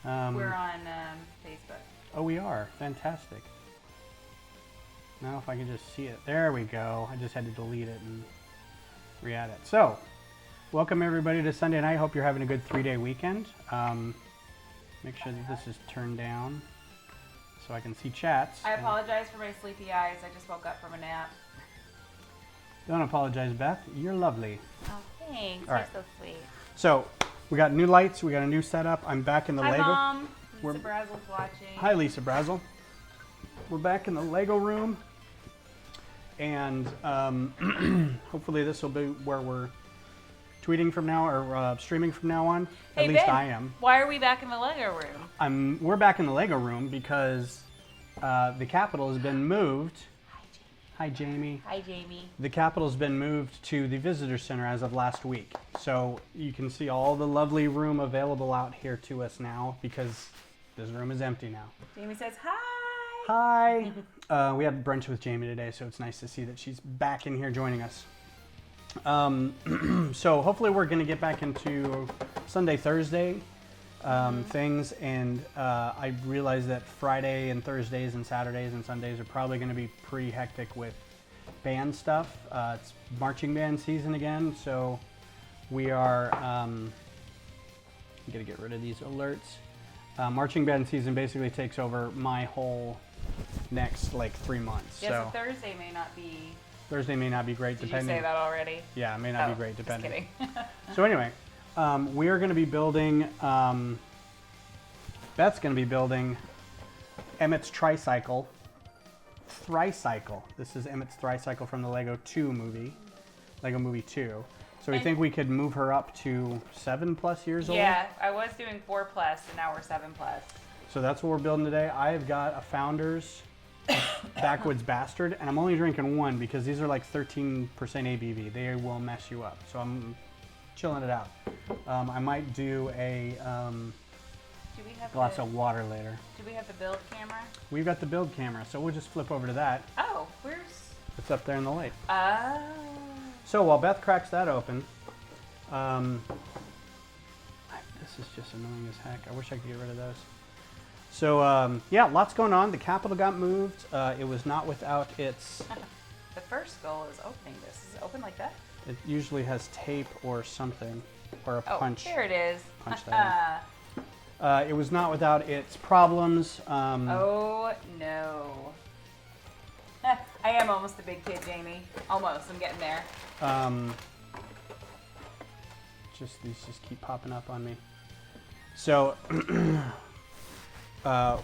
We're on Facebook. Oh, we are. Fantastic. Now if I can just see it. There we go. I just had to delete it and re-add it. So, welcome everybody to Sunday night. Hope you're having a good 3-day weekend. Make sure that this is turned down so I can see chats. I apologize for my sleepy eyes. I just woke up from a nap. Don't apologize, Beth. You're lovely. Oh, thanks. All right. You're so sweet. So, we got new lights. We got a new setup. I'm back in the Hi, Lego. Mom. Lisa Brazel's watching. Hi, Lisa Brazel. We're back in the Lego room. And hopefully this will be where we're tweeting from now or streaming from now on. Hey, At least Ben, I am. Why are we back in the Lego room? We're back in the Lego room because the Capitol has been moved. Hi, Jamie. Hi, Jamie. The Capitol's been moved to the Visitor Center as of last week. So you can see all the lovely room available out here to us now because this room is empty now. Jamie says hi. Hi. We had brunch with Jamie today, so it's nice to see that she's back in here joining us. So hopefully we're going to get back into Sunday, Thursday things, and I realize that Friday and Thursdays and Saturdays and Sundays are probably going to be pretty hectic with band stuff. It's marching band season again, so we are I'm going to get rid of these alerts. Marching band season basically takes over my whole next like 3 months. Yes, so Thursday may not be. Thursday may not be great. Did depending. you say that already? Yeah, it may not be great depending. Just kidding. So anyway, we are going to be building. Beth's going to be building Emmet's Thricycle. This is Emmet's Thricycle from the Lego 2 movie, Lego Movie 2. So we think we could move her up to 7+ years old. Yeah, I was doing 4+, and now we're 7+. So that's what we're building today. I have got a Founders Backwoods Bastard, and I'm only drinking one because these are like 13% ABV. They will mess you up. So I'm chilling it out. I might do a Do we have glass of water later. Do we have the build camera? We've got the build camera, so we'll just flip over to that. Oh, where's? It's up there in the light. Oh. So while Beth cracks that open, this is just annoying as heck. I wish I could get rid of those. So yeah, lots going on. The Capitol got moved. It was not without its... The first goal is opening this. Is it open like that? It usually has tape or something, or a punch. Oh, there it is. Punch that in. It was not without its problems. Oh, no. I am almost a big kid, Jamie. Almost. I'm getting there. These just keep popping up on me. So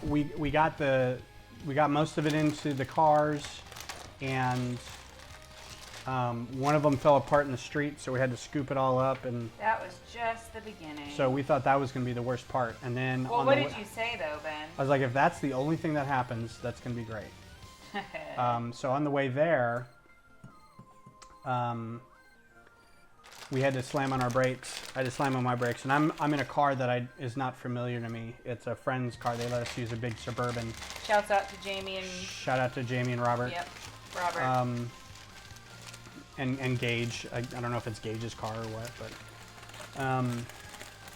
we got most of it into the cars, and one of them fell apart in the street, so we had to scoop it all up, and that was just the beginning. so we thought that was going to be the worst part. And then well, what did you say though, Ben? I was like, if that's the only thing that happens, that's going to be great. So on the way there, we had to slam on our brakes. I had to slam on my brakes, and I'm in a car that is not familiar to me. It's a friend's car. They let us use a big Suburban. Shouts out to Jamie and... Shout out to Jamie and Robert. Yep, Robert. And Gage. I don't know if it's Gage's car or what, but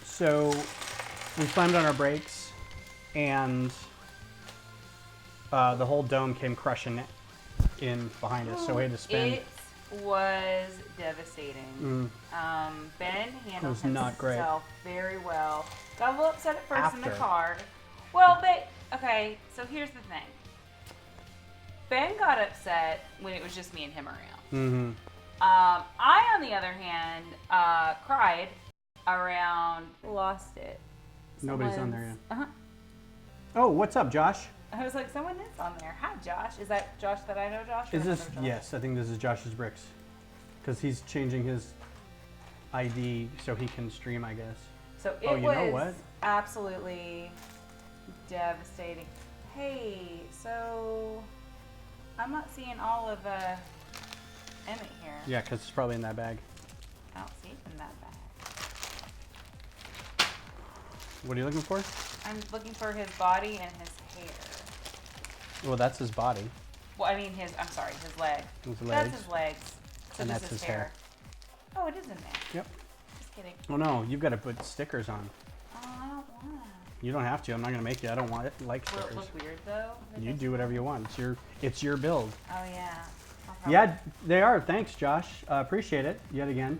so we slammed on our brakes, and the whole dome came crushing in behind us. So we had to spin. It was devastating. Ben handled himself very well. Got a little upset at first in the car. Well, but okay. So here's the thing. Ben got upset when it was just me and him around. I, on the other hand, cried around. Lost it. Nobody's on there yet. Oh, what's up, Josh? I was like, someone is on there. Hi, Josh. Is that Josh that I know, Josh? Is this? Yes, I think this is Josh's Bricks, because he's changing his ID so he can stream, I guess. So it was absolutely devastating. Hey, so I'm not seeing all of Emmet here. Yeah, because it's probably in that bag. I don't see it in that bag. What are you looking for? I'm looking for his body and his hair. Well, that's his body. Well, I mean his leg. His legs. That's his legs. So and this that's is his hair. Oh, it is in there. Yep. Just kidding. Oh no, you've got to put stickers on. Oh, I don't want You don't have to. I'm not gonna make you. I don't want it. Like Will stickers. it look weird though? You do whatever you want. It's your build. Oh yeah. Yeah, they are. Thanks, Josh. Appreciate it yet again.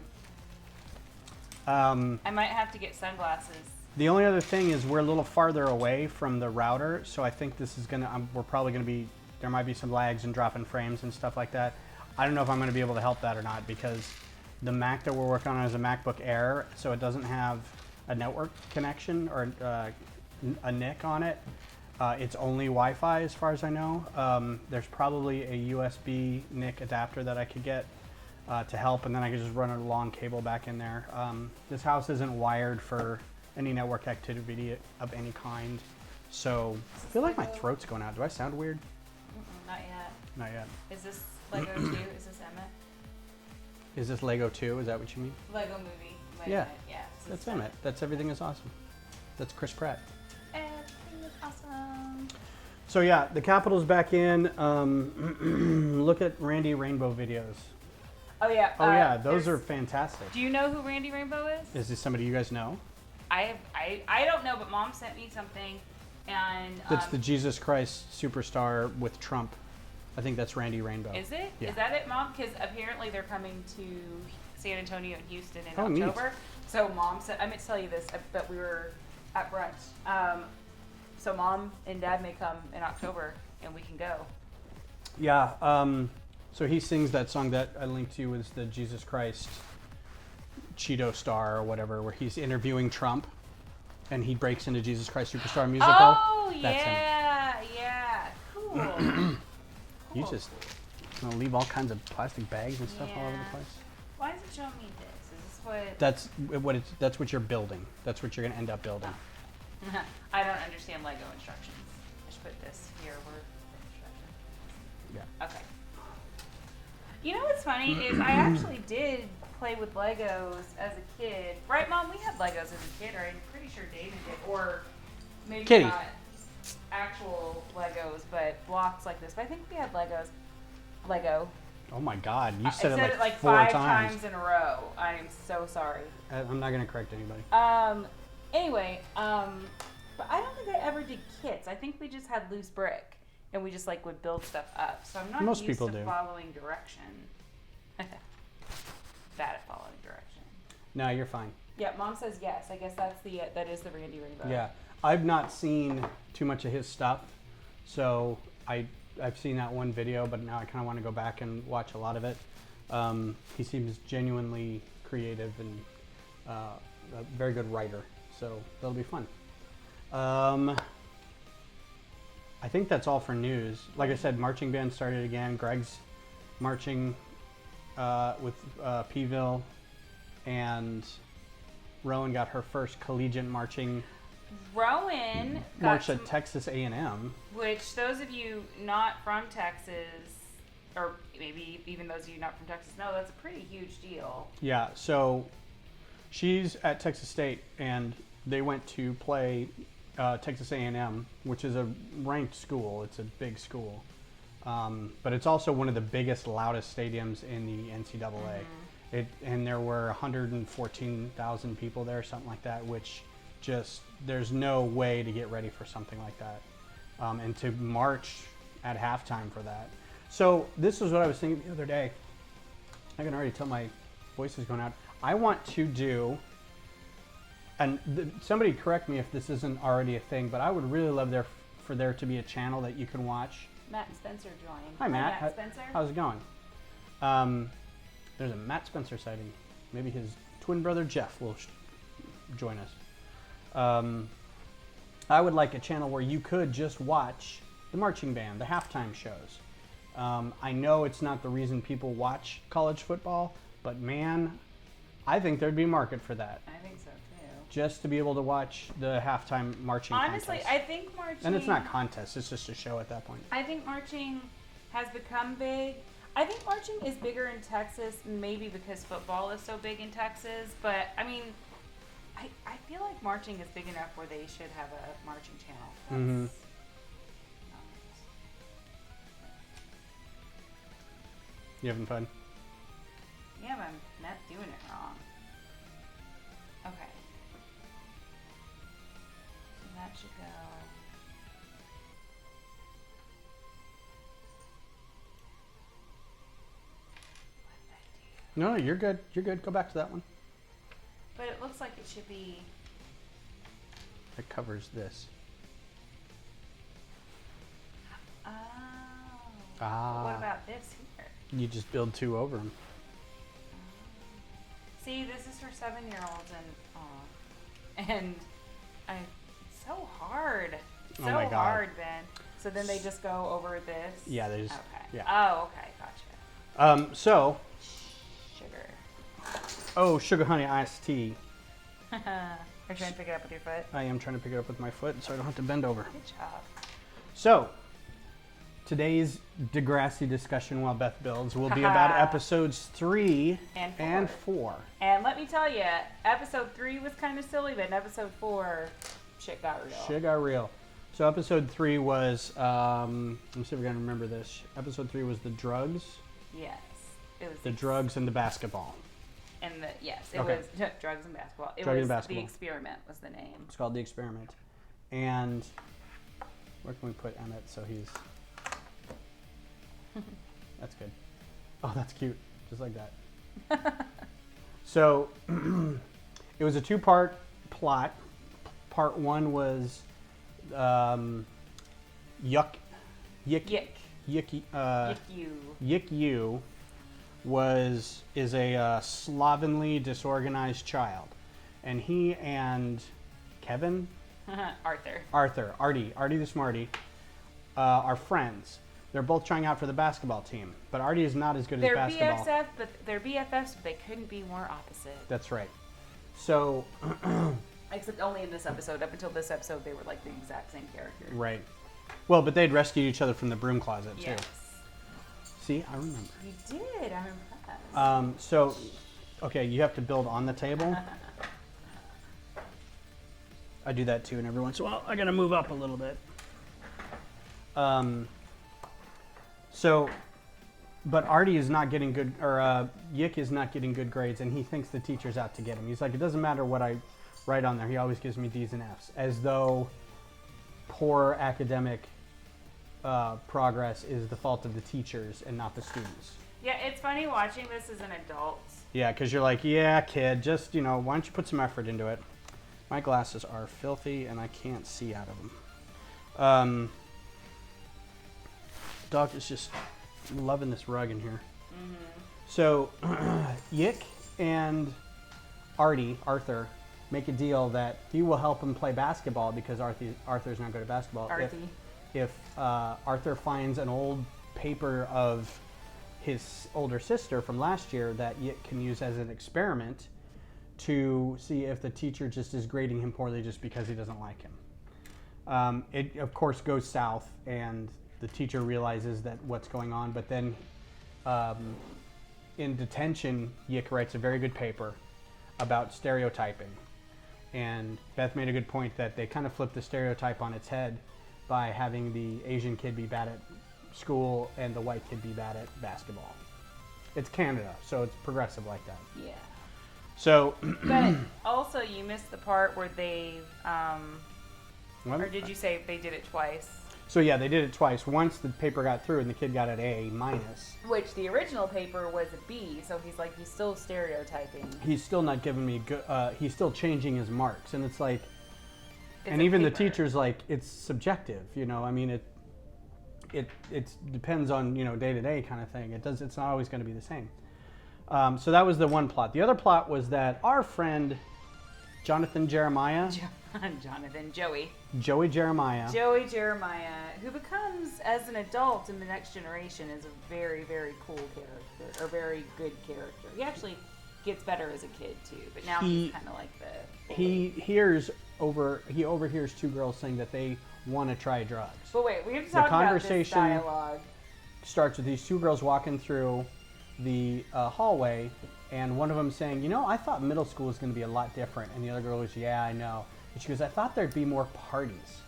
I might have to get sunglasses. The only other thing is we're a little farther away from the router, so I think this is gonna. We're probably gonna be. There might be some lags and dropping frames and stuff like that. I don't know if I'm gonna be able to help that or not because the Mac that we're working on is a MacBook Air, so it doesn't have a network connection or a NIC on it. It's only Wi-Fi as far as I know. There's probably a USB NIC adapter that I could get to help, and then I could just run a long cable back in there. This house isn't wired for any network activity of any kind, so I feel like my throat's going out. Do I sound weird? Not yet. Not yet. Is this Lego 2? Is this Emmet? Is this Lego 2? Is that what you mean? Lego movie. Yeah. Yeah. That's Emmet. That's Everything is Awesome. That's Chris Pratt. Everything is awesome. So yeah, the Capitol's back in. Look at Randy Rainbow videos. Oh yeah. Oh yeah, those are fantastic. Do you know who Randy Rainbow is? Is this somebody you guys know? I don't know, but Mom sent me something, and That's the Jesus Christ Superstar with Trump. I think that's Randy Rainbow. Is it? Yeah. Is that it, Mom? Because apparently they're coming to San Antonio and Houston in October. Neat. So Mom said, I meant to tell you this, but we were at brunch. So Mom and Dad may come in October, and we can go. Yeah. So he sings that song that I linked to you is the Jesus Christ Cheeto Star or whatever, where he's interviewing Trump, and he breaks into Jesus Christ Superstar musical. Oh That's yeah, yeah, cool. You just gonna leave all kinds of plastic bags and stuff all over the place. Why is it showing me this? Is That's what it's. That's what you're building. That's what you're gonna end up building. I don't understand Lego instructions. I should put this here. Yeah. Okay. You know what's funny is I actually did play with Legos as a kid. Right, Mom? We had Legos as a kid, right? I'm pretty sure David did. Or maybe Kitty. not actual Legos, but blocks like this. But I think we had Lego. Oh my God! You I said it like four five times in a row. I am so sorry. I'm not gonna correct anybody. Anyway, but I don't think I ever did kits. I think we just had loose brick, and we just like would build stuff up. So I'm not Most used people to do. following direction. Bad at following direction. No, you're fine. Yeah, Mom says yes. I guess that is the Randy Rainbow. Yeah, I've not seen too much of his stuff, so I've seen that one video, but now I kind of want to go back and watch a lot of it. He seems genuinely creative and a very good writer, so that'll be fun. I think that's all for news. Like I said, marching band started again. Greg's marching with Peeville, and Rowan got her first collegiate marching Rowan march at Texas A&M. Which those of you not from Texas, or maybe even those of you not from Texas, know that's a pretty huge deal. Yeah, so she's at Texas State, and they went to play Texas A&M, which is a ranked school. It's a big school. But it's also one of the biggest, loudest stadiums in the NCAA. Mm-hmm. And there were 114,000 people there, something like that, which just, there's no way to get ready for something like that. And to march at halftime for that. So this is what I was thinking the other day. I can already tell my voice is going out. I want to do, and somebody correct me if this isn't already a thing, but I would really love for there to be a channel that you can watch. Matt Spencer joined. Hi, Matt. Matt Spencer. How's it going? There's a Matt Spencer sighting. Maybe his twin brother Jeff will join us. I would like a channel where you could just watch the marching band, the halftime shows. I know it's not the reason people watch college football, but man, I think there'd be a market for that. I think so too. Just to be able to watch the halftime marching Honestly, contest. I think marching... And it's not contest, it's just a show at that point. I think marching has become big. I think marching is bigger in Texas, maybe because football is so big in Texas, but I mean, I feel like marching is big enough where they should have a marching channel. Mm-hmm. You having fun? Yeah, but I'm not doing it wrong. Okay. So that that should go. No, you're good. You're good. Go back to that one. But it looks like it should be. It covers this. Oh. Ah. But what about this here? You just build two over them. See, this is for 7-year-olds, and it's so hard. It's Oh so my God. hard, Ben. So then they just go over this. Yeah, they just. Okay. Yeah. Oh, okay, gotcha. So. Sugar. Sugar honey iced tea. Are you trying to pick it up with your foot? I am trying to pick it up with my foot so I don't have to bend over. Good job. So, today's Degrassi discussion while Beth builds will be about episodes 3 and 4. And let me tell you, episode 3 was kind of silly, but in episode 4, shit got real. Shit got real. So episode 3 was, let me see if we're going to remember this. Episode 3 was the drugs. Yes. It was the drugs and the basketball. And it Okay. was drugs and basketball. It Drugs was and basketball. The Experiment was the name. It's called The Experiment. And where can we put Emmet so he's... That's good. Oh, that's cute. Just like that. So, it was a 2-part plot. Part 1 was Yik You is a slovenly, disorganized child, and he and Kevin, Artie the Smarty, are friends. They're both trying out for the basketball team, but Artie is not as good at basketball. They're BFFs, but they couldn't be more opposite. That's right. So, except only in this episode. Up until this episode, they were like the exact same character. Right. Well, but they'd rescued each other from the broom closet too. Yes. See, I remember. You did. I'm impressed. So, okay, you have to build on the table. I do that too, and every once in a while, I gotta move up a little bit. But Artie is not getting good, or Yik is not getting good grades, and he thinks the teacher's out to get him. He's like, it doesn't matter what I write on there. He always gives me D's and F's, as though poor academic progress is the fault of the teachers and not the students. Yeah, it's funny watching this as an adult. Yeah, because you're like, yeah, kid, just, why don't you put some effort into it? My glasses are filthy, and I can't see out of them. Dog is just loving this rug in here. Mm-hmm. So, Yik and Arthur, make a deal that he will help him play basketball because Arthur's not good at basketball. If Arthur finds an old paper of his older sister from last year that Yik can use as an experiment to see if the teacher just is grading him poorly just because he doesn't like him. It, of course, goes south, and the teacher realizes that what's going on, but then in detention, Yik writes a very good paper about stereotyping. And Beth made a good point that they kind of flipped the stereotype on its head by having the Asian kid be bad at school and the white kid be bad at basketball. It's Canada, so it's progressive like that. Yeah. So, but also you missed the part where they, or did you say they did it twice? So yeah, they did it twice. Once the paper got through and the kid got an A-. Which the original paper was a B, so he's still stereotyping. He's still not giving me good, he's still changing his marks. And it's like, it's and even the teacher's like, it's subjective, I mean, it depends on, day to day kind of thing. It's not always going to be the same. So that was the one plot. The other plot was that our friend, Joey Jeremiah, who becomes, as an adult in the next generation, is a very, very cool character, or very good character. He actually gets better as a kid too, but now he's kind of like the... He overhears two girls saying that they want to try drugs. But wait, we have to talk about this dialogue. Starts with these two girls walking through the hallway, and one of them saying, I thought middle school was going to be a lot different. And the other girl goes, yeah, I know. And she goes, I thought there'd be more parties.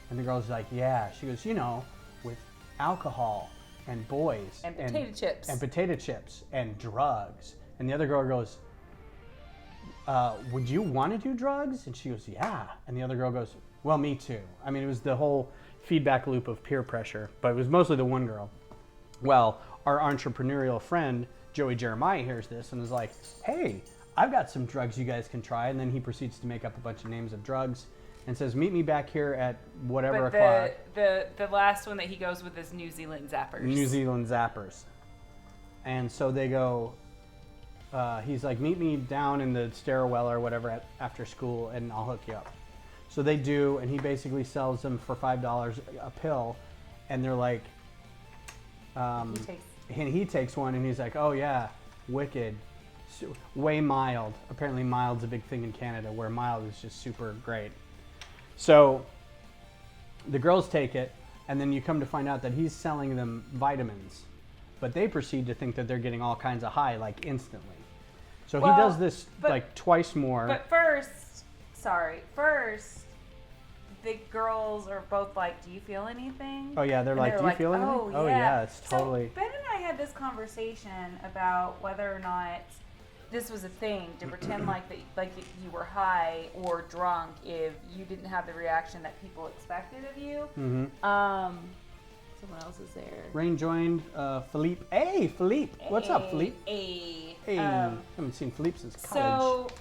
And the girl's like, yeah. She goes, with alcohol and boys. And potato chips. And potato chips and drugs. And the other girl goes, would you want to do drugs? And she goes, yeah. And the other girl goes, Well, me too. I mean, it was the whole feedback loop of peer pressure, but it was mostly the one girl. Well, our entrepreneurial friend, Joey Jeremiah, hears this and is like, hey, I've got some drugs you guys can try. And then he proceeds to make up a bunch of names of drugs and says, meet me back here at whatever o'clock. The last one that he goes with is New Zealand Zappers. New Zealand Zappers. And so they go, he's like, meet me down in the stairwell or whatever after school and I'll hook you up. So they do, and he basically sells them for $5 a pill. And they're like, he takes one and he's like, oh yeah, wicked. Way mild. Apparently mild's a big thing in Canada where mild is just super great. So the girls take it and then you come to find out that he's selling them vitamins, but they proceed to think that they're getting all kinds of high like instantly. So he does this like twice more. But first, the girls are both like, do you feel anything? Oh yeah, they're like, do you feel anything? Oh yeah, it's totally. So Ben and I had this conversation about whether or not this was a thing to pretend like you were high or drunk if you didn't have the reaction that people expected of you. Mm-hmm. Someone else is there. Rain joined Philippe. Hey, Philippe. What's up, Philippe? Hey. Haven't seen Philippe since college.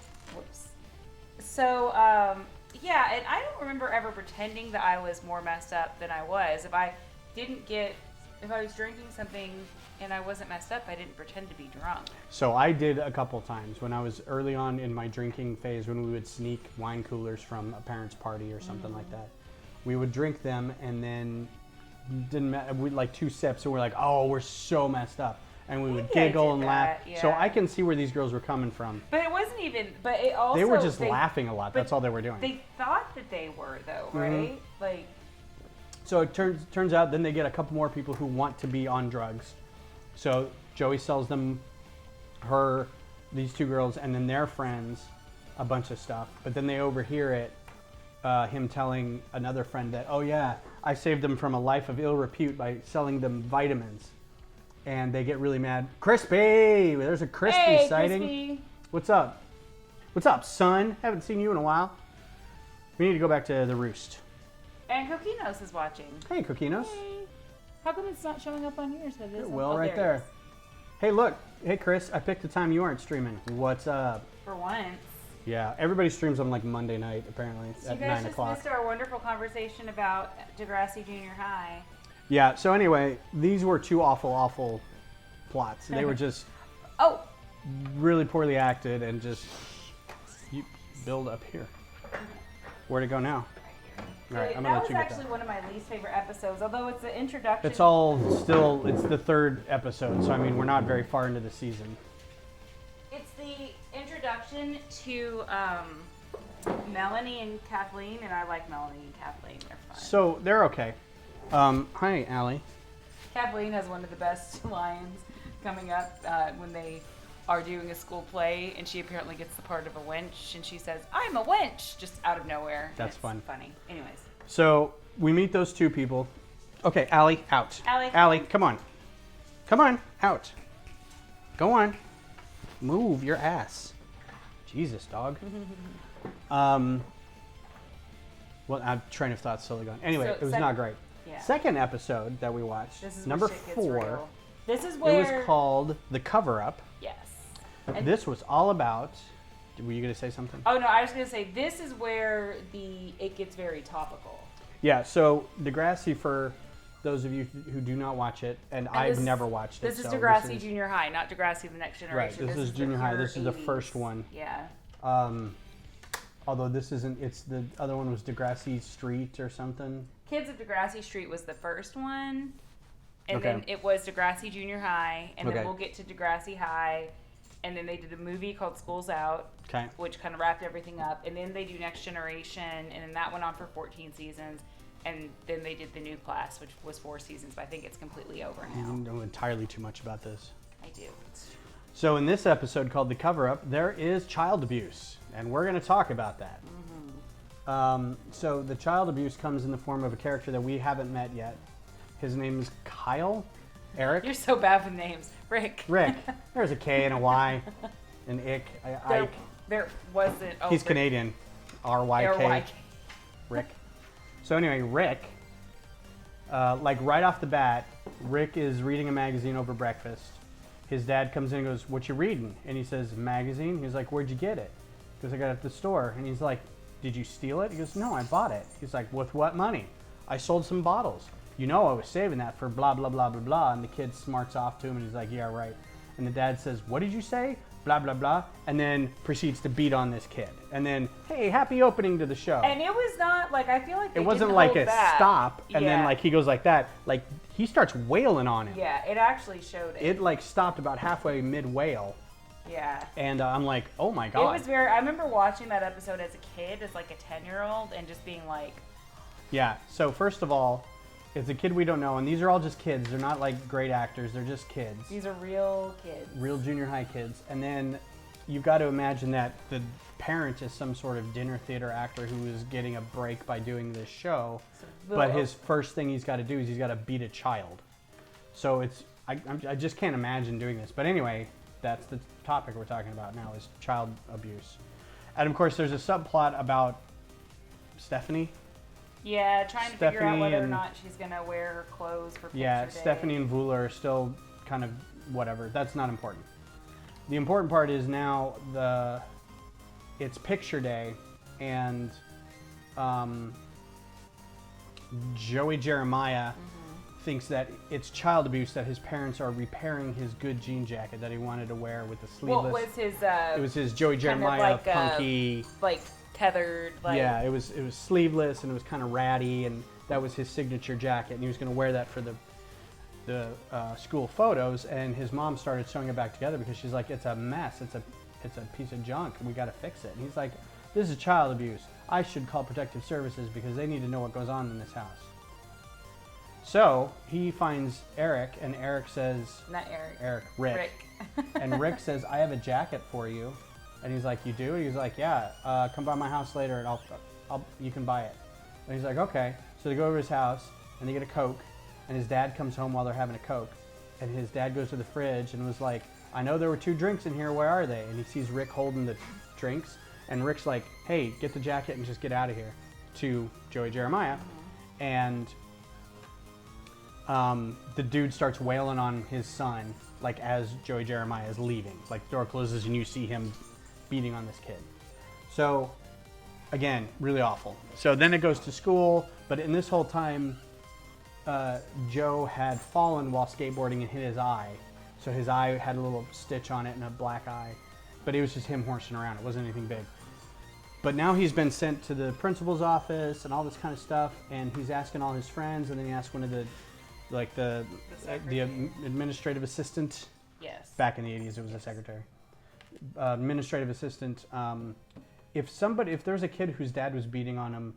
Yeah, and I don't remember ever pretending that I was more messed up than I was. If I was drinking something and I wasn't messed up, I didn't pretend to be drunk. So I did a couple times when I was early on in my drinking phase when we would sneak wine coolers from a parent's party or something like that. We would drink them and then we'd like 2 sips and we're like, oh, we're so messed up. And we would giggle and laugh. Yeah. So I can see where these girls were coming from. But it wasn't even, but it also... They were just laughing a lot. That's all they were doing. They thought that they were, though, right? Mm-hmm. Like... So it turns out then they get a couple more people who want to be on drugs. So Joey sells them, these 2 girls, and then their friends a bunch of stuff. But then they overhear it, him telling another friend that, oh yeah, I saved them from a life of ill repute by selling them vitamins. And they get really mad. Crispy! There's a Crispy sighting. Crispy. What's up? What's up, son? Haven't seen you in a while. We need to go back to the roost. And Coquinos is watching. Hey, Coquinos. Hey. How come it's not showing up on yours? But it is. Well, right there. Hey, look. Hey, Chris. I picked a time you aren't streaming. What's up? For once. Yeah, everybody streams on like Monday night, apparently, so at 9 o'clock. You guys just missed our wonderful conversation about Degrassi Jr. High. Yeah, so anyway, these were 2 awful plots. They were just really poorly acted and just you build up here. Where to go now? All right, I'm gonna let you get that. That was actually one of my least favorite episodes, although it's the introduction. It's the 3rd episode, so I mean, we're not very far into the season. It's the introduction to Melanie and Kathleen, and I like Melanie and Kathleen. They're fun. So they're okay. Hi, Allie. Kathleen has one of the best lines coming up when they are doing a school play, and she apparently gets the part of a wench, and she says, "I'm a wench," just out of nowhere. That's fun. Funny. Anyways. So we meet those 2 people. Okay, Allie, out. Allie, come on. Come on, out. Go on. Move your ass. Jesus, dog. Well, I'm train of thought's slowly gone. Anyway, it was not great. Yeah. Second episode that we watched, number 4. This is where... It was called The Cover-Up. Yes. And this was all about... Were you going to say something? Oh, no, I was going to say, this is where it gets very topical. Yeah, so Degrassi, for those of you who do not watch it, and I've never watched it. This is Degrassi Junior High, not Degrassi The Next Generation. Right, this is Junior High. This is the first one. Yeah. Although this isn't, it's the other one was Degrassi Street or something. Kids of Degrassi Street was the first one, and then it was Degrassi Junior High, and then we'll get to Degrassi High, and then they did a movie called School's Out, which kind of wrapped everything up, and then they do Next Generation, and then that went on for 14 seasons, and then they did the new class, which was 4 seasons, but I think it's completely over now. I don't know entirely too much about this. I do. So in this episode called The Cover-Up, there is child abuse, and we're going to talk about that. So the child abuse comes in the form of a character that we haven't met yet. His name is Kyle. Eric. You're so bad with names. Rick. There's a K and a Y. An ick. There wasn't. He's Canadian. R-Y-K. R-Y-K. Rick. So anyway, Rick, like right off the bat, Rick is reading a magazine over breakfast. His dad comes in and goes, "What you reading?" And he says, "Magazine." He's like, "Where'd you get it?" Because I got it at the store. And he's like, "Did you steal it?" He goes, "No, I bought it." He's like, "With what money?" "I sold some bottles." "You know I was saving that for blah, blah, blah, blah, blah." And the kid smarts off to him and he's like, "Yeah, right." And the dad says, "What did you say?" Blah, blah, blah. And then proceeds to beat on this kid. And then, "Hey, happy opening to the show." And it was not like, I feel like it wasn't like a stop and then like he goes like that. Like he starts wailing on him. Yeah, it actually showed it. It like stopped about halfway mid wail. Yeah. And I'm like, oh my God. It was very, I remember watching that episode as a kid, as like a 10-year-old, and just being like. Yeah, so first of all, it's a kid we don't know, and these are all just kids. They're not like great actors, they're just kids. These are real kids. Real junior high kids. And then you've got to imagine that the parent is some sort of dinner theater actor who is getting a break by doing this show. But his first thing he's got to do is he's got to beat a child. So it's, I just can't imagine doing this. But anyway, that's the topic we're talking about now is child abuse. And of course there's a subplot about Stephanie. Yeah, trying to figure out whether or not she's going to wear her clothes for picture day. Stephanie and Vula are still kind of whatever. That's not important. The important part is now it's picture day, and Joey Jeremiah thinks that it's child abuse that his parents are repairing his good jean jacket that he wanted to wear with the sleeveless. What was his? It was his Joey Jeremiah like punky. Like tethered. Like. Yeah, it was sleeveless and it was kind of ratty, and that was his signature jacket, and he was going to wear that for the school photos. And his mom started sewing it back together because she's like, "It's a mess. It's a piece of junk. We got to fix it." And he's like, "This is child abuse. I should call protective services because they need to know what goes on in this house." So he finds Eric, and Eric says, "Not Eric. Rick. And Rick says, "I have a jacket for you." And he's like, "You do?" And he's like, "Yeah, come by my house later and you can buy it." And he's like, "Okay." So they go over to his house and they get a Coke, and his dad comes home while they're having a Coke. And his dad goes to the fridge and was like, "I know there were 2 drinks in here, where are they?" And he sees Rick holding the drinks, and Rick's like, "Hey, get the jacket and just get out of here," to Joey Jeremiah. And the dude starts wailing on his son, like as Joey Jeremiah is leaving. Like the door closes and you see him beating on this kid. So again, really awful. So then it goes to school, but in this whole time, Joe had fallen while skateboarding and hit his eye. So his eye had a little stitch on it and a black eye, but it was just him horsing around. It wasn't anything big. But now he's been sent to the principal's office and all this kind of stuff, and he's asking all his friends, and then he asked one of the administrative assistant. Yes. Back in the 80s, it was a secretary. Administrative assistant. If there's a kid whose dad was beating on him,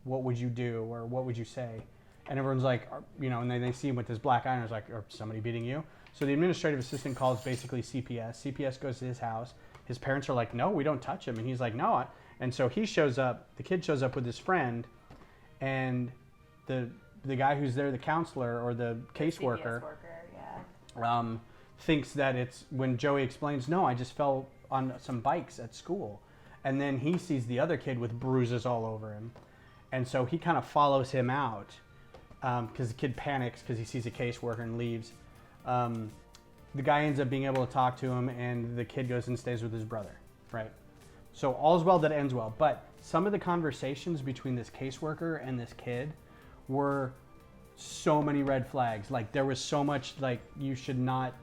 what would you do, or what would you say? And everyone's like, and then they see him with his black eye, and it's like, "Or somebody beating you?" So the administrative assistant calls basically CPS. CPS goes to his house. His parents are like, "No, we don't touch him," and he's like, "No." And so he shows up. The kid shows up with his friend, and the guy who's there, the counselor or the caseworker, thinks that it's when Joey explains, "No, I just fell on some bikes at school." And then he sees the other kid with bruises all over him. And so he kind of follows him out because the kid panics because he sees a caseworker and leaves. The guy ends up being able to talk to him, and the kid goes and stays with his brother, right? So all's well that ends well. But some of the conversations between this caseworker and this kid were so many red flags. Like there was so much like you should not,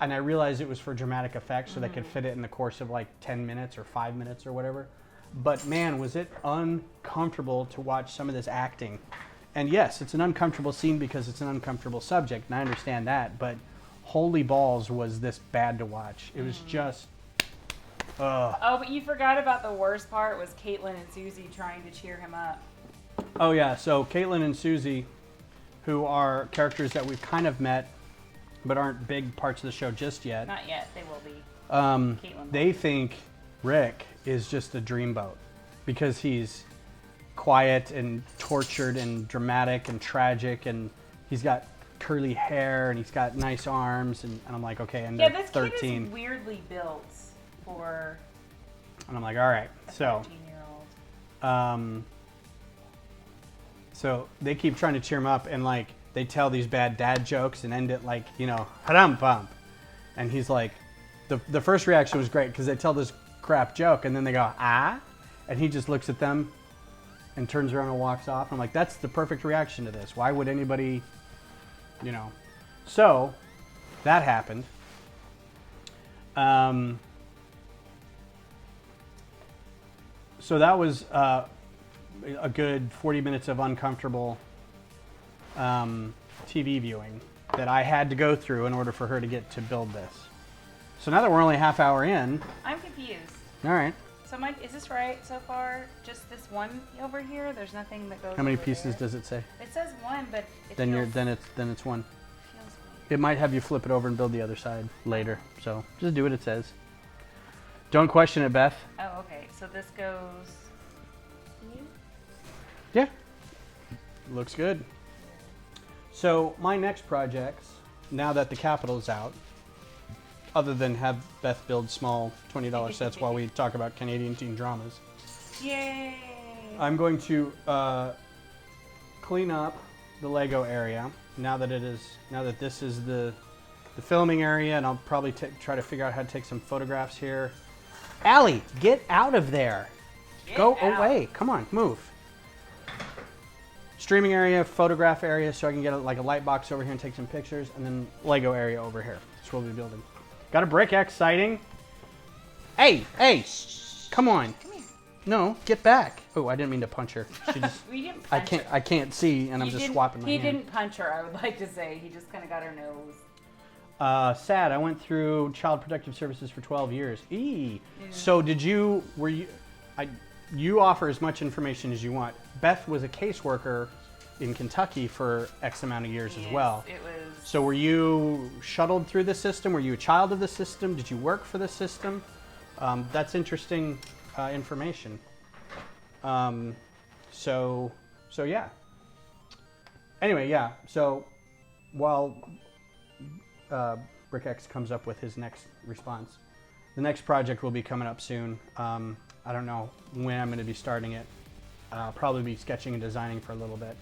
and I realized it was for dramatic effect so they could fit it in the course of like 10 minutes or 5 minutes or whatever. But man, was it uncomfortable to watch some of this acting. And yes, it's an uncomfortable scene because it's an uncomfortable subject, and I understand that, but holy balls was this bad to watch. It was just, Oh, but you forgot about the worst part was Caitlin and Susie trying to cheer him up. Oh yeah, so Caitlin and Susie, who are characters that we've kind of met, but aren't big parts of the show just yet. Not yet, they will be. They think Rick is just a dreamboat because he's quiet and tortured and dramatic and tragic, and he's got curly hair and he's got nice arms, and I'm like, okay, and this 13. kid is weirdly built for and I'm like, all right, a so 13-year-old. So they keep trying to cheer him up, and like they tell these bad dad jokes and end it like, you know, haram bump. And he's like, the first reaction was great because they tell this crap joke and then they go, ah, and he just looks at them and turns around and walks off. I'm like, that's the perfect reaction to this. Why would anybody, you know? So that happened. So that was a good 40 minutes of uncomfortable TV viewing that I had to go through in order for her to get to build this. So now that we're only a half hour in. I'm confused. All right. So is this right so far? Just this one over here? There's nothing that goes. How many over pieces there? does it say? It says one, but Then it's one. Feels weird. It might have you flip it over and build the other side later. So just do what it says. Don't question it, Beth. Oh, okay. So this goes. Yeah. Looks good. So my next projects, now that the capital is out, other than have Beth build small $20 sets while we talk about Canadian teen dramas. Yay! I'm going to clean up the Lego area now that this is the filming area, and I'll probably try to figure out how to take some photographs here. Allie, get out of there. Go away. Come on, move. Streaming area, photograph area, so I can get like a light box over here and take some pictures, and then Lego area over here. That's what we'll be building. Got a brick X sighting. Hey, come on. Come here. No, get back. Oh, I didn't mean to punch her. She just. We didn't punch her. I can't see, and I'm just swapping my hand. He didn't punch her, I would like to say. He just kind of got her nose. Sad. I went through Child Protective Services for 12 years. Yeah. So you offer as much information as you want. Beth was a caseworker in Kentucky for X amount of years as well. It was. So were you shuttled through the system? Were you a child of the system? Did you work for the system? That's interesting information. So yeah. Anyway, yeah. So while Brick X comes up with his next response, the next project will be coming up soon. I don't know when I'm going to be starting it. I'll probably be sketching and designing for a little bit.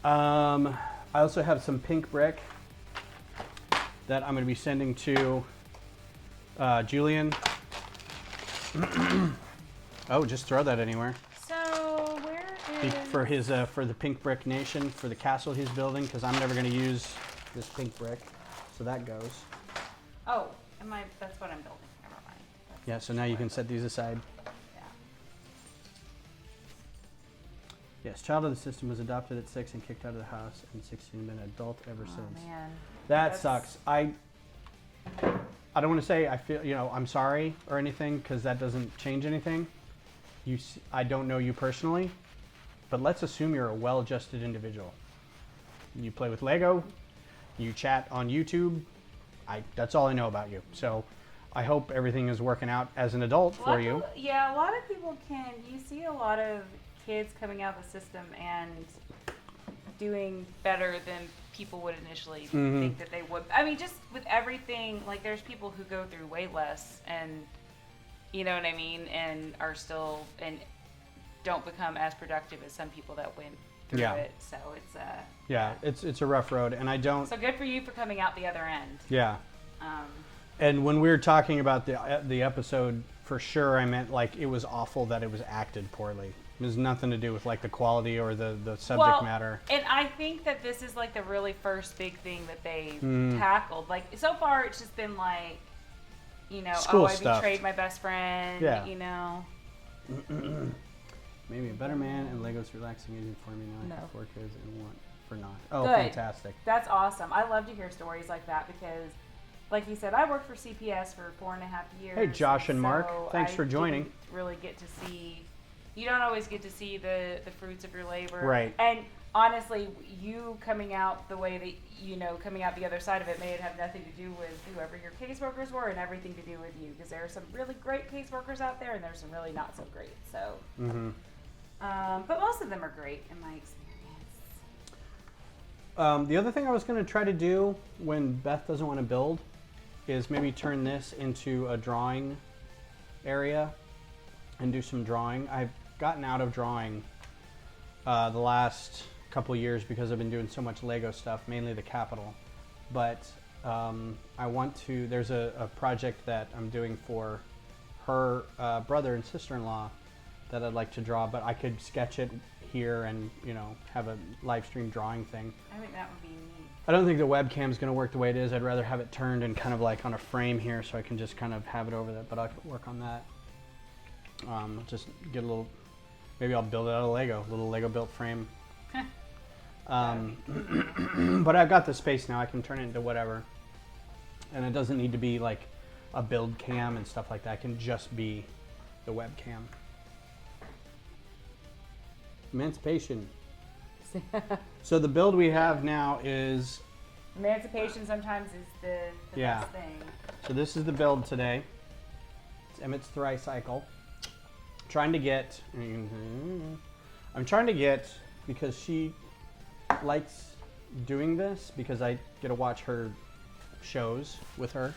I also have some pink brick that I'm going to be sending to Julian. Oh, just throw that anywhere. So where is for the Pink Brick Nation, for the castle he's building, because I'm never going to use this pink brick. So that goes. Oh, that's what I'm building. Never mind. Yeah, so now you can set these aside. Yeah. Yes, child of the system was adopted at 6 and kicked out of the house, and 16 been an adult ever since. Man. That sucks. I don't want to say I feel, I'm sorry or anything, because that doesn't change anything. I don't know you personally, but let's assume you're a well-adjusted individual. You play with Lego, you chat on YouTube. That's all I know about you. So I hope everything is working out as an adult for you. Yeah, a lot of people you see a lot of kids coming out of the system and doing better than people would initially think that they would. I mean, just with everything, like there's people who go through way less and, you know what I mean, and are still, and don't become as productive as some people that went through it. So it's it's a rough road, and I don't. So good for you for coming out the other end. Yeah. And when we were talking about the episode, for sure, I meant like it was awful that it was acted poorly. It has nothing to do with like the quality or the subject matter. And I think that this is like the really first big thing that they tackled. Like so far, it's just been like, school I stuff. betrayed my best friend. Yeah. Maybe a better man, and Lego's relaxing agent for me now. I have 4 kids and one for not. Oh, Good. Fantastic. That's awesome. I love to hear stories like that because, like you said, I worked for CPS for 4.5 years. Hey, Josh and Mark. Thanks for joining. Didn't really get to see. You don't always get to see the fruits of your labor. Right. And honestly, you coming out the way that, coming out the other side of it may have nothing to do with whoever your caseworkers were and everything to do with you, because there are some really great caseworkers out there and there's some really not so great. So, but most of them are great in my experience. The other thing I was going to try to do when Beth doesn't want to build is maybe turn this into a drawing area and do some drawing. I've gotten out of drawing the last couple years because I've been doing so much Lego stuff, mainly the Capitol. But I want to, there's a project that I'm doing for her brother and sister-in-law that I'd like to draw, but I could sketch it here and, you know, have a live stream drawing thing. I think that would be neat. I don't think the webcam is going to work the way it is. I'd rather have it turned and kind of like on a frame here so I can just kind of have it over there, but I could work on that. Just get a little, maybe I'll build it out of Lego, a little Lego built frame. But I've got the space now. I can turn it into whatever. And it doesn't need to be like a build cam and stuff like that. It can just be the webcam. Emancipation. So the build we have now is... Emancipation sometimes is the best thing. So this is the build today. It's Emmet's Thricycle. I'm trying to get, because she likes doing this, because I get to watch her shows with her.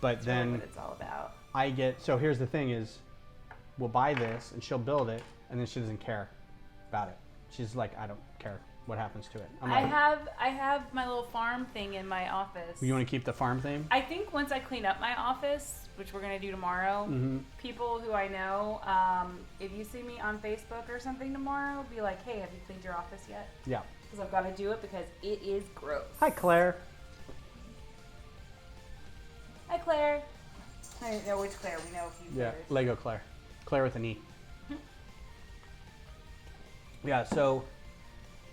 But That's then really what it's all about. I get, so here's the thing is, we'll buy this and she'll build it and then she doesn't care about it. She's like, I don't care what happens to it. I have my little farm thing in my office. You want to keep the farm thing? I think once I clean up my office, which we're going to do tomorrow, people who I know, if you see me on Facebook or something tomorrow, be like, hey, have you cleaned your office yet? Yeah. Because I've got to do it because it is gross. Hi, Claire. Hi, Claire. I don't know which Claire. We know a few Claires. Yeah, Lego Claire. Claire with an E. Yeah, so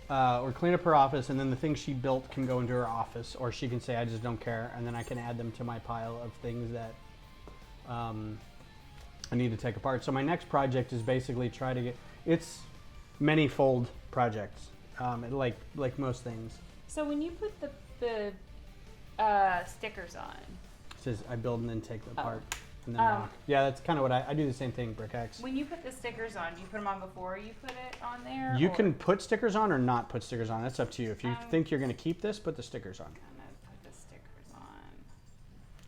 we're cleaning up her office, and then the things she built can go into her office, or she can say, I just don't care, and then I can add them to my pile of things that I need to take apart. So my next project is basically try to get, it's many-fold projects, like most things. So when you put the stickers on, It says I build and then take them apart. And then yeah, that's kind of what I do the same thing, Brick X. when you put the stickers on, do you put them on before you put it on there? You can put stickers on or not put stickers on. That's up to you. If you think you're going to keep this, put the stickers on. I'm gonna put the stickers on.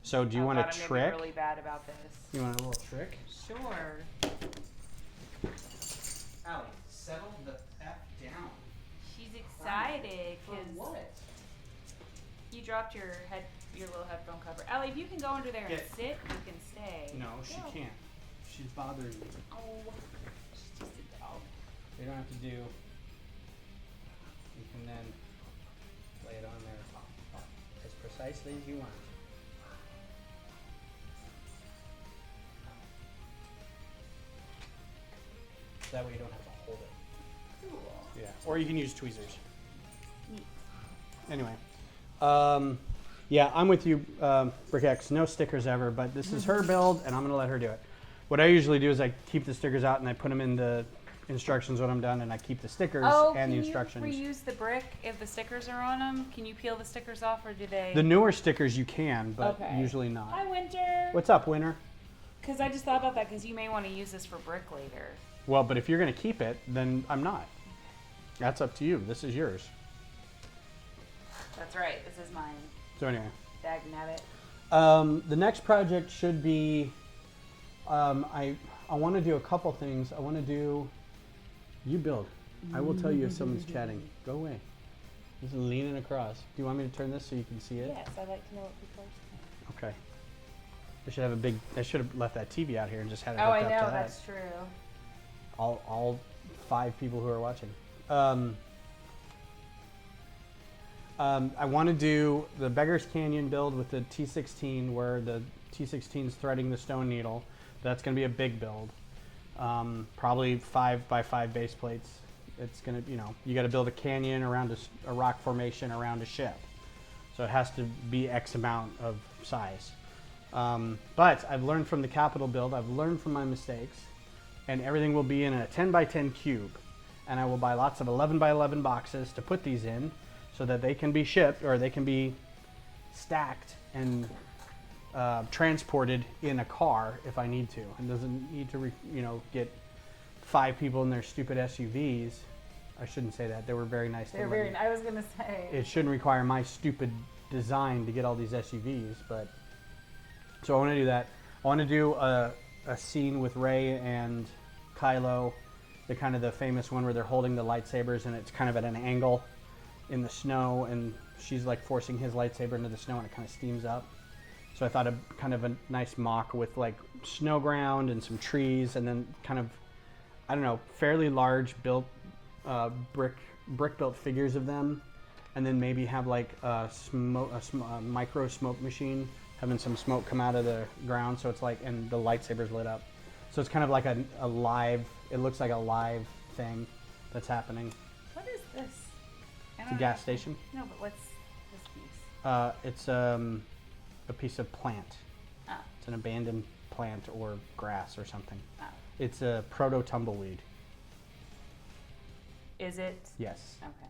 So do you want a God, trick? I'm really bad about this. You want a little trick? Sure. Allie, settle the F down. She's excited because what? you dropped your little headphone cover. Allie, if you can go under there and sit, you can stay. No, she can't. She's bothering me. Oh, she's just a dog. You don't have to do. You can then lay it on there as precisely as you want. That way you don't have to hold it. Cool. Yeah, or you can use tweezers. Neat. Anyway, yeah, I'm with you, Brick X. No stickers ever, but this is her build, and I'm gonna let her do it. What I usually do is I keep the stickers out and I put them in the instructions when I'm done, and I keep the stickers and the instructions. Can you reuse the brick if the stickers are on them? Can you peel the stickers off, or do they? The newer stickers you can, but usually not. Hi, Winter. What's up, Winter? Because I just thought about that because you may want to use this for brick later. Well, but if you're gonna keep it, then I'm not. That's up to you. This is yours. That's right. This is mine. So anyway. Dagnabbit. The next project should be, I want to do a couple things. I want to do, you build. I will tell you if someone's chatting. Go away. Just leaning across. Do you want me to turn this so you can see it? Yes, I'd like to know what people are saying. Okay. I should have left that TV out here and just had it Oh, hooked I up know, to that. that's true. All 5 people who are watching. I want to do the Beggar's Canyon build with the T16, where the T16 is threading the stone needle. That's going to be a big build. Probably 5x5 base plates. It's going to, you got to build a canyon around a rock formation around a ship. So it has to be X amount of size. But I've learned from the Capitol build, I've learned from my mistakes, and everything will be in a 10x10 cube. And I will buy lots of 11x11 boxes to put these in, so that they can be shipped, or they can be stacked and transported in a car if I need to. And doesn't need to, get 5 people in their stupid SUVs. I shouldn't say that. They were very nice. They're very. I was gonna say. It shouldn't require my stupid design to get all these SUVs, but so I want to do that. I want to do a scene with Rey and Kylo the kind of the famous one where they're holding the lightsabers and it's kind of at an angle in the snow, and she's like forcing his lightsaber into the snow and it kind of steams up. So I thought a kind of a nice mock with like snow ground and some trees, and then kind of, I don't know, fairly large built brick built figures of them, and then maybe have like a micro smoke machine having some smoke come out of the ground, so it's like, and the lightsabers lit up. So it's kind of like a live, it looks like a live thing that's happening. What is this? It's a gas station. No, but what's this piece? It's a piece of plant. Oh. It's an abandoned plant or grass or something. Oh. It's a proto-tumbleweed. Is it? Yes. Okay.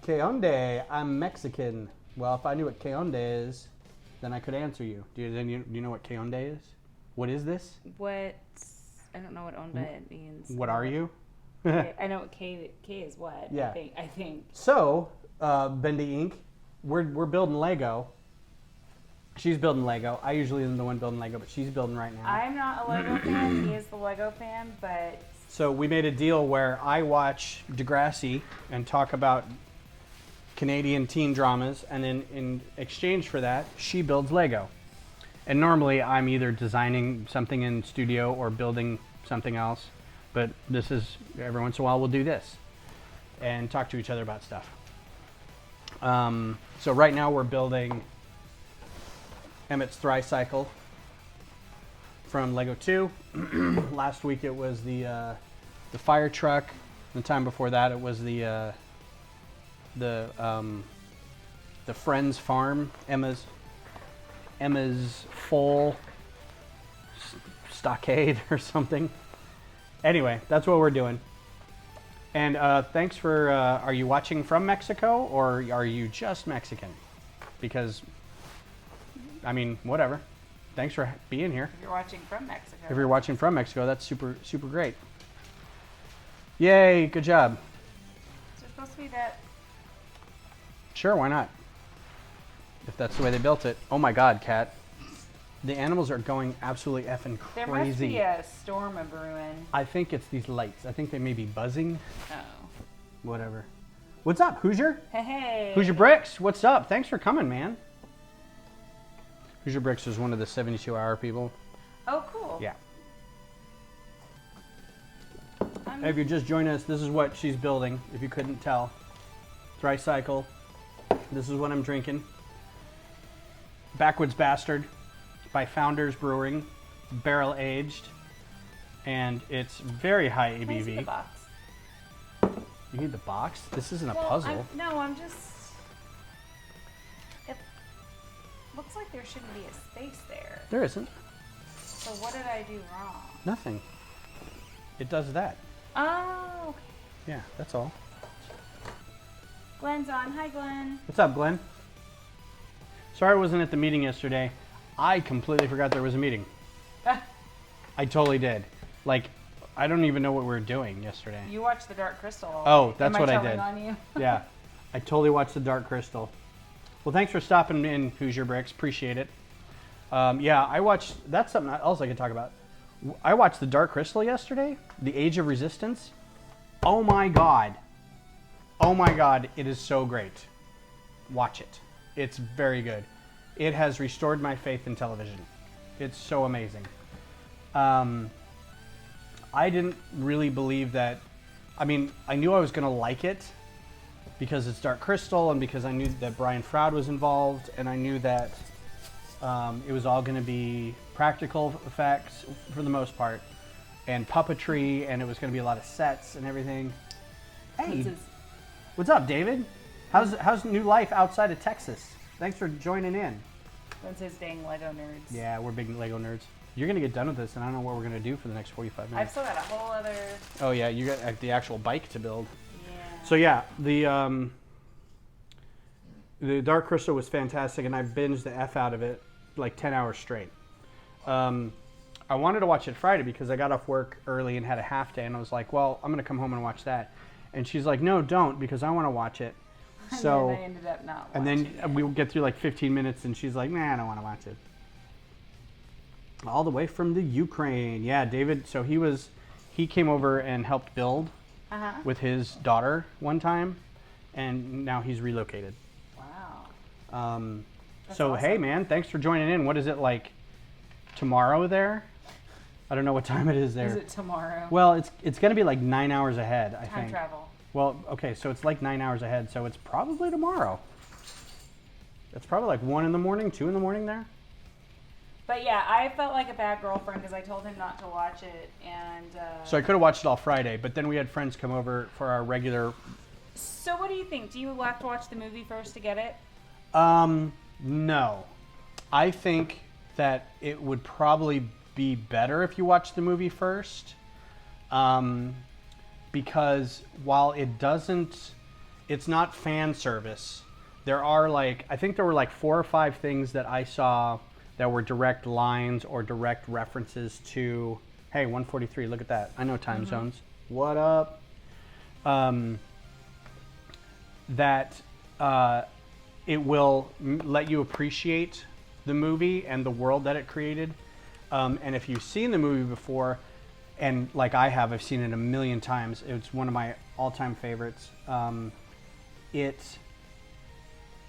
Que onde? I'm Mexican. Well, if I knew what que onde is, then I could answer you. Do you know what que onde is? What is this? What? I don't know what onde means. What are you? I know what K is what. Yeah. I think. So, Bendy Inc., we're building Lego. She's building Lego. I usually am the one building Lego, but she's building right now. I'm not a Lego fan. He is the Lego fan, but... So we made a deal where I watch Degrassi and talk about Canadian teen dramas, and then in exchange for that, she builds Lego. And normally I'm either designing something in studio or building something else, but this is, every once in a while we'll do this and talk to each other about stuff. So right now we're building Emmet's Thricycle from Lego 2. Last week it was the fire truck. The time before that it was the Friends farm, Emma's full stockade or something. Anyway, that's what we're doing. And thanks for, are you watching from Mexico or are you just Mexican? Because, I mean, whatever. Thanks for being here. If you're watching from Mexico. If you're watching from Mexico, that's super, super great. Yay, good job. Is there supposed to be that? Sure, why not? If that's the way they built it. Oh my God, Kat. The animals are going absolutely effing crazy. There must be a storm of brewing. I think it's these lights. I think they may be buzzing. Oh. Whatever. What's up, Hoosier? Hey. Hoosier Bricks, what's up? Thanks for coming, man. Hoosier Bricks is one of the 72-hour people. Oh, cool. Yeah. If you're just joining us, this is what she's building, if you couldn't tell. Thricycle. This is what I'm drinking. Backwoods Bastard by Founders Brewing, barrel aged, and it's very high ABV. Can I see the box? You need the box? This isn't a puzzle. I'm just... It looks like there shouldn't be a space there. There isn't. So what did I do wrong? Nothing. It does that. Oh, okay. Yeah, that's all. Glenn's on. Hi, Glenn. What's up, Glenn? Sorry I wasn't at the meeting yesterday. I completely forgot there was a meeting. I totally did. Like, I don't even know what we were doing yesterday. You watched The Dark Crystal. Oh, that's what I did. Am I telling on you? Yeah, I totally watched The Dark Crystal. Well, thanks for stopping in, Hoosier Bricks. Appreciate it. Yeah, I watched, that's something else I could talk about. I watched The Dark Crystal yesterday, The Age of Resistance. Oh my God. Oh my God, it is so great. Watch it. It's very good. It has restored my faith in television. It's so amazing. I didn't really believe that. I mean, I knew I was going to like it because it's Dark Crystal and because I knew that Brian Froud was involved, and I knew that it was all going to be practical effects for the most part and puppetry, and it was going to be a lot of sets and everything. Hey, what's up, David? How's new life outside of Texas? Thanks for joining in. That's his dang Lego nerds. Yeah, we're big Lego nerds. You're going to get done with this, and I don't know what we're going to do for the next 45 minutes. I've still got a whole other... Oh, yeah, you got the actual bike to build. Yeah. So, yeah, the Dark Crystal was fantastic, and I binged the F out of it like 10 hours straight. I wanted to watch it Friday because I got off work early and had a half day, and I was like, well, I'm going to come home and watch that. And she's like, no, don't, because I want to watch it. So, and then I ended up not watching and then it. we would get through like 15 minutes, and she's like, nah, I don't want to watch it. All the way from the Ukraine. Yeah, David. So he came over and helped build with his daughter one time, and now he's relocated. Wow. So awesome. Hey, man, thanks for joining in. What is it like tomorrow there? I don't know what time it is there. Is it tomorrow? Well, it's going to be like 9 hours ahead, I think. Time travel. Well, okay, so it's like 9 hours ahead, so it's probably tomorrow. It's probably like 1 in the morning, 2 in the morning there. But yeah, I felt like a bad girlfriend because I told him not to watch it, and so I could have watched it all Friday, but then we had friends come over for our regular. So what do you think? Do you have to watch the movie first to get it? No. I think that it would probably be better if you watch the movie first, because while it's not fan service. There are I think there were 4 or 5 things that I saw that were direct lines or direct references to, hey, 143, look at that. I know time zones. What up? That it will let you appreciate the movie and the world that it created. And if you've seen the movie before, and like I've seen it a million times, it's one of my all-time favorites. It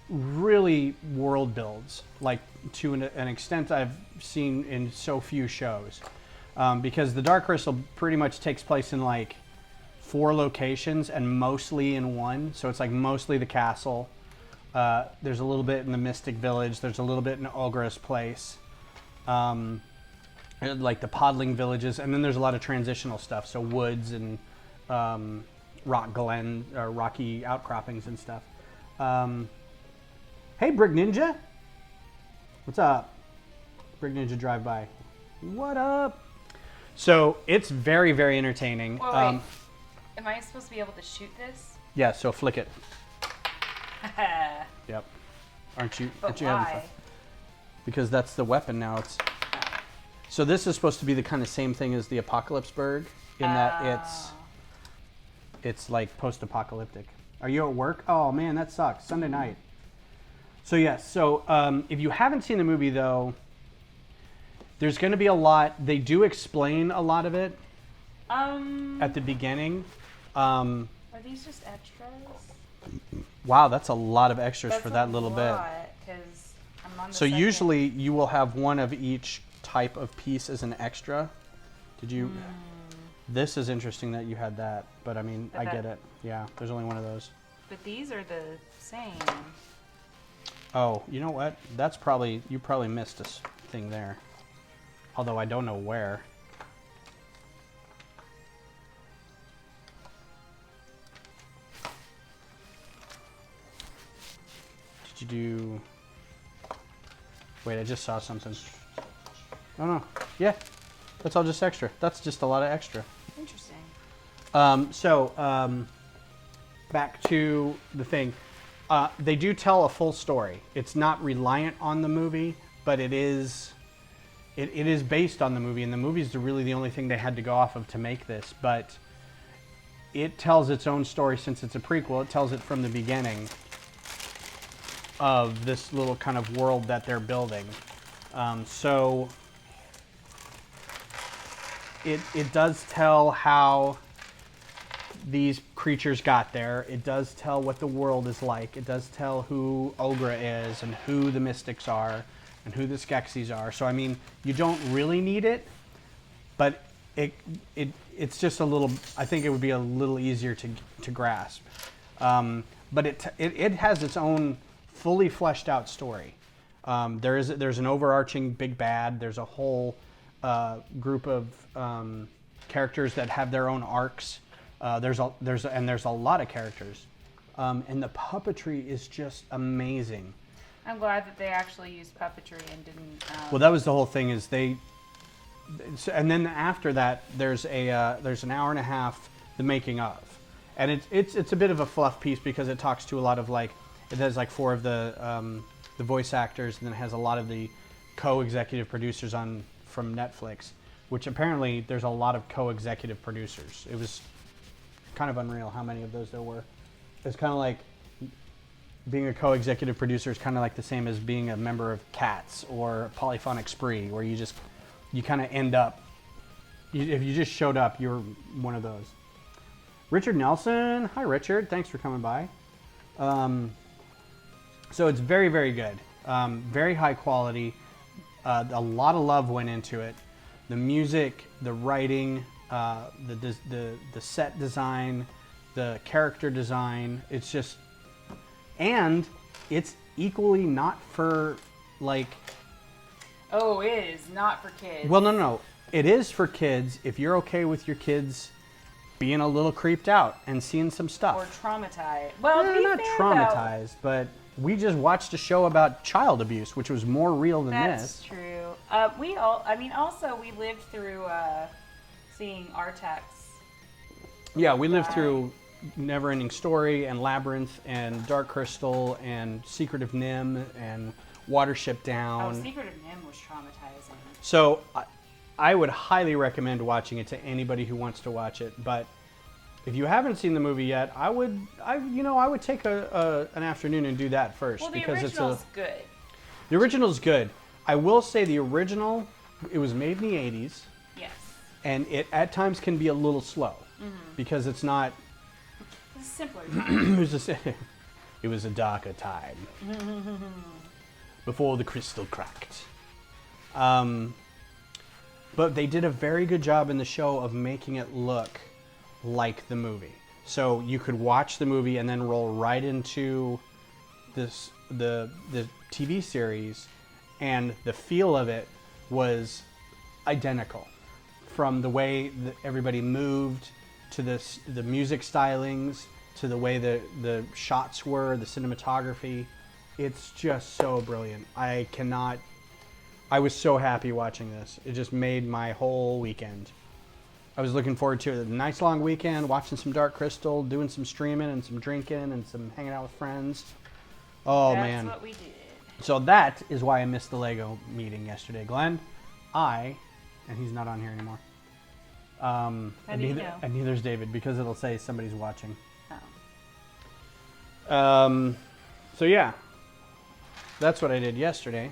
really world builds to an extent I've seen in so few shows, because the Dark Crystal pretty much takes place in 4 locations and mostly in one. So it's mostly the castle. There's a little bit in the Mystic Village. There's a little bit in Olgra's place, the Podling villages, and then there's a lot of transitional stuff. So woods and rock glen or rocky outcroppings and stuff. Hey, Brick Ninja. What's up? Brick Ninja Drive By. What up? So it's very, very entertaining. Well, wait. Am I supposed to be able to shoot this? Yeah, so flick it. Yep. Aren't you But having why? fun? Because that's the weapon now. So this is supposed to be the kind of same thing as the Apocalypse Bird in that it's post-apocalyptic. Are you at work? Oh man, that sucks. Sunday night. So yes, if you haven't seen the movie though, there's going to be a lot. They do explain a lot of it at the beginning. Are these just extras? Wow, that's a lot of extras for that little bit. So usually you will have one of each type of piece as an extra. Did you? This is interesting that you had that, but I mean, I get it. Yeah, there's only one of those. But these are the same. Oh, you know what? You probably missed a thing there. Although I don't know where. Did you do... Wait, I just saw something. Oh no. Yeah, that's all just extra. That's just a lot of extra. Interesting. Back to the thing. They do tell a full story. It's not reliant on the movie, but it is based on the movie, and the movie is really the only thing they had to go off of to make this. But it tells its own story since it's a prequel. It tells it from the beginning of this little kind of world that they're building. So it does tell how these creatures got there. It does tell what the world is like. It does tell who Olgra is and who the Mystics are and who the Skeksis are. So I mean, you don't really need it, but it's just a little. I think it would be a little easier to grasp. But it has its own fully fleshed out story. There's an overarching big bad. There's a whole group of characters that have their own arcs. There's a lot of characters, and the puppetry is just amazing. I'm glad that they actually used puppetry and didn't. Well, that was the whole thing. And then after that, there's an hour and a half the making of, and it's a bit of a fluff piece because it talks to a lot of it has 4 of the voice actors, and then it has a lot of the co-executive producers from Netflix, which apparently there's a lot of co-executive producers. It was kind of unreal how many of those there were. It's kind of like being a co-executive producer is kind of like the same as being a member of Cats or Polyphonic Spree, where you you kind of end up, if you just showed up, you're one of those. Richard Nelson. Hi, Richard. Thanks for coming by. So it's very, very good. Very high quality. A lot of love went into it. The music, the writing, the set design, the character design. It's just, and it's equally not for like. Oh, it is not for kids. Well, no. It is for kids if you're okay with your kids being a little creeped out and seeing some stuff. Or traumatized. Well, not traumatized, but we just watched a show about child abuse, which was more real than this. That's true. Also we lived through seeing Artax. Yeah, we lived through Neverending Story and Labyrinth and Dark Crystal and Secret of Nim and Watership Down. Oh, Secret of Nim was traumatizing. So I would highly recommend watching it to anybody who wants to watch it. But if you haven't seen the movie yet, I would take an afternoon and do that first. Well, the because original's good. The original's good. I will say the original, it was made in the 80s. Yes. And it at times can be a little slow because it's not. It's a simpler time. It was a darker time before the crystal cracked. But they did a very good job in the show of making it look like the movie. So you could watch the movie and then roll right into the TV series, and the feel of it was identical. From the way that everybody moved, to the music stylings, to the way the shots were, the cinematography. It's just so brilliant. I was so happy watching this. It just made my whole weekend. I was looking forward to it. A nice long weekend, watching some Dark Crystal, doing some streaming and some drinking and some hanging out with friends. Oh, man. That's what we did. So that is why I missed the Lego meeting yesterday. Glenn, and he's not on here anymore. And neither's David, because it'll say somebody's watching. Oh. So yeah, that's what I did yesterday.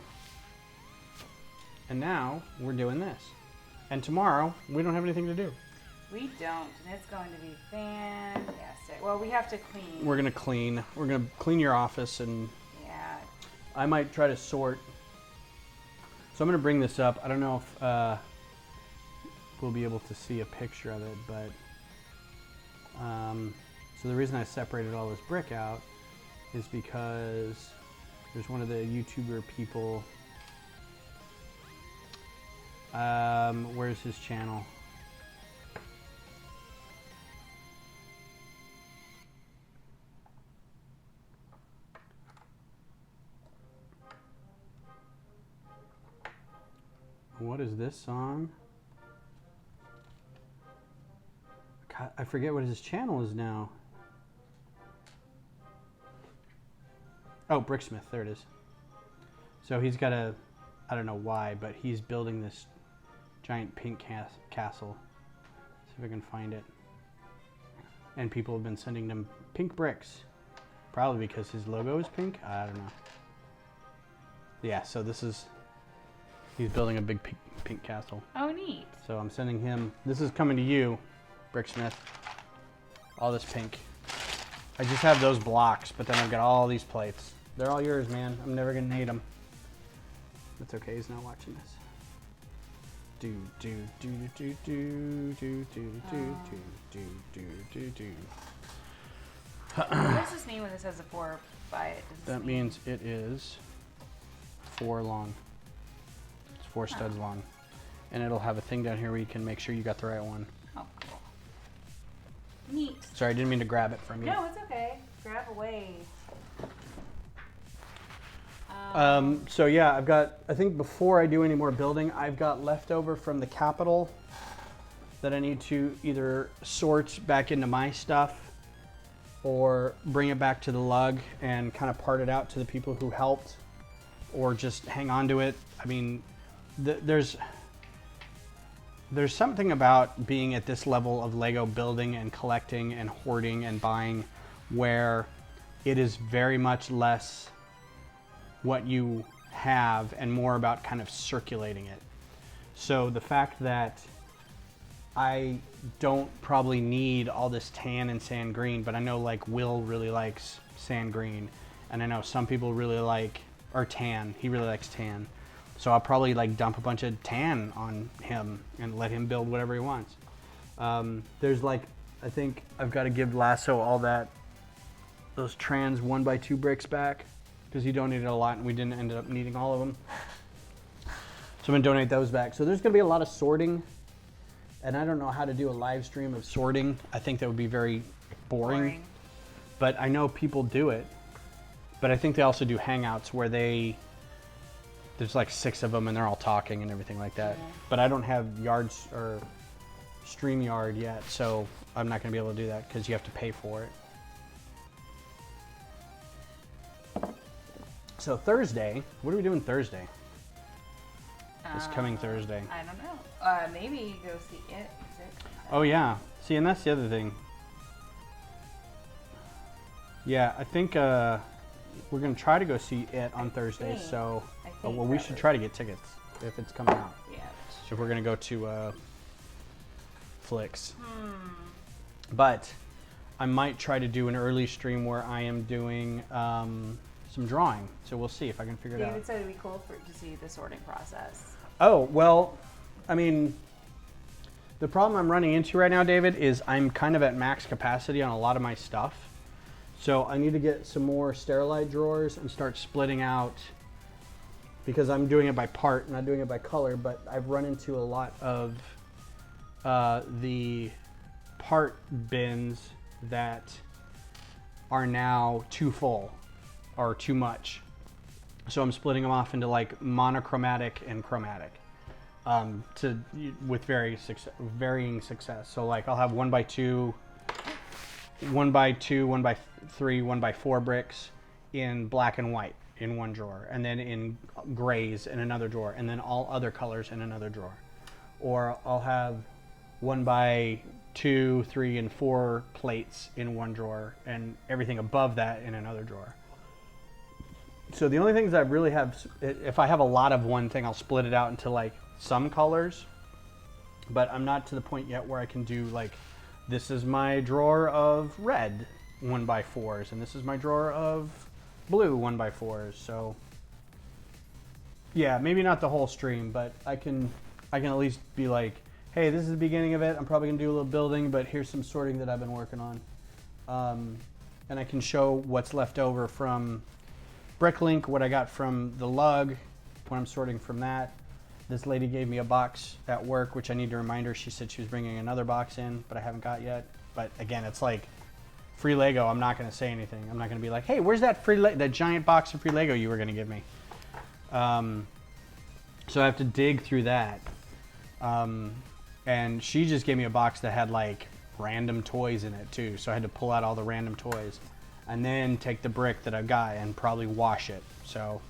And now we're doing this. And tomorrow, we don't have anything to do. We don't, and it's going to be fantastic. Well, we have to clean. We're going to clean. We're going to clean your office, and yeah. I might try to sort. So I'm going to bring this up. I don't know if we'll be able to see a picture of it, but so the reason I separated all this brick out is because there's one of the YouTuber people. Where's his channel? What is this song? God, I forget what his channel is now. Oh, Bricksmith, there it is. So he's got I don't know why, but he's building this giant pink castle. See if I can find it. And people have been sending them pink bricks. Probably because his logo is pink? I don't know. Yeah, so he's building a big pink castle. Oh, neat. So I'm sending him, this is coming to you, Bricksmith. All this pink. I just have those blocks, but then I've got all these plates. They're all yours, man. I'm never gonna need them. That's okay, he's not watching this. What does this mean when it says a 4 by it? That means it is 4 long. It's 4 studs long. And it'll have a thing down here where you can make sure you got the right one. Oh, cool. Neat. Sorry, I didn't mean to grab it from you. No, it's okay. Grab away. So yeah, I've got, I think before I do any more building, I've got leftover from the Capitol that I need to either sort back into my stuff or bring it back to the lug and kind of part it out to the people who helped, or just hang on to it. I mean, there's something about being at this level of Lego building and collecting and hoarding and buying where it is very much less what you have and more about kind of circulating it. So the fact that I don't probably need all this tan and sand green, but I know like Will really likes sand green, and I know some people really like, or tan, he really likes tan. So I'll probably like dump a bunch of tan on him and let him build whatever he wants. There's like, I think I've got to give Lasso all those trans 1x2 bricks back because he donated a lot and we didn't end up needing all of them. So I'm gonna donate those back. So there's gonna be a lot of sorting, and I don't know how to do a live stream of sorting. I think that would be very boring. But I know people do it. But I think they also do hangouts where there's like 6 of them and they're all talking and everything like that. Yeah. But I don't have yards or StreamYard yet, so I'm not gonna be able to do that because you have to pay for it. So Thursday, what are we doing Thursday? This coming Thursday. I don't know. Maybe go see it. Oh yeah. See, and that's the other thing. Yeah, I think we're gonna try to go see it on Thursday. So, well, we should try to get tickets if it's coming out. Yeah. So we're gonna go to Flicks. But I might try to do an early stream where I am doing some drawing. So we'll see if I can figure it out. David said it'd be cool to see the sorting process. Oh, well, I mean, the problem I'm running into right now, David, is I'm kind of at max capacity on a lot of my stuff. So I need to get some more Sterilite drawers and start splitting out, because I'm doing it by part, not doing it by color, but I've run into a lot of the part bins that are now too full or too much. So I'm splitting them off into like monochromatic and chromatic with varying success. So like I'll have 1x2, 1x2, 1x3, 1x4 bricks in black and white in one drawer, and then in grays in another drawer, and then all other colors in another drawer. Or I'll have 1x2, 3, and 4 plates in one drawer, and everything above that in another drawer. So the only things I really have, if I have a lot of one thing, I'll split it out into like some colors, but I'm not to the point yet where I can do like, this is my drawer of red 1x4s, and this is my drawer of blue 1x4s. So yeah, maybe not the whole stream, but I can at least be like, hey, this is the beginning of it. I'm probably gonna do a little building, but here's some sorting that I've been working on. And I can show what's left over from Bricklink, what I got from the lug, when I'm sorting from that. This lady gave me a box at work, which I need to remind her. She said she was bringing another box in, but I haven't got yet. But again, it's like free Lego. I'm not going to say anything. I'm not going to be like, hey, where's that that giant box of free Lego you were going to give me? So I have to dig through that. And she just gave me a box that had like random toys in it too. So I had to pull out all the random toys and then take the brick that I've got and probably wash it. So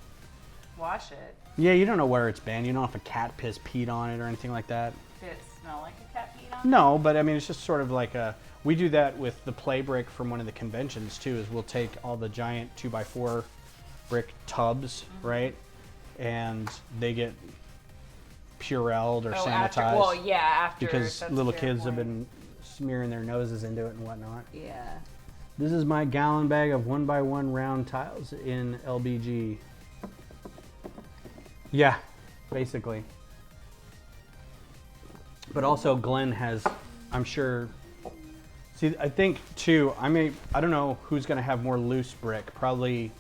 wash it? Yeah, you don't know where it's been. You don't know if a cat peed on it or anything like that. Did it smell like a cat peed on it? No, but I mean, it's just sort of like we do that with the play brick from one of the conventions too, is we'll take all the giant 2x4 brick tubs, right? And they get Purelled or sanitized. After. Because little kids have been smearing their noses into it and whatnot. Yeah. This is my gallon bag of 1x1 round tiles in LBG. Yeah, basically. But also Glenn has, I'm sure, see, I think too, I don't know who's going to have more loose brick. Probably,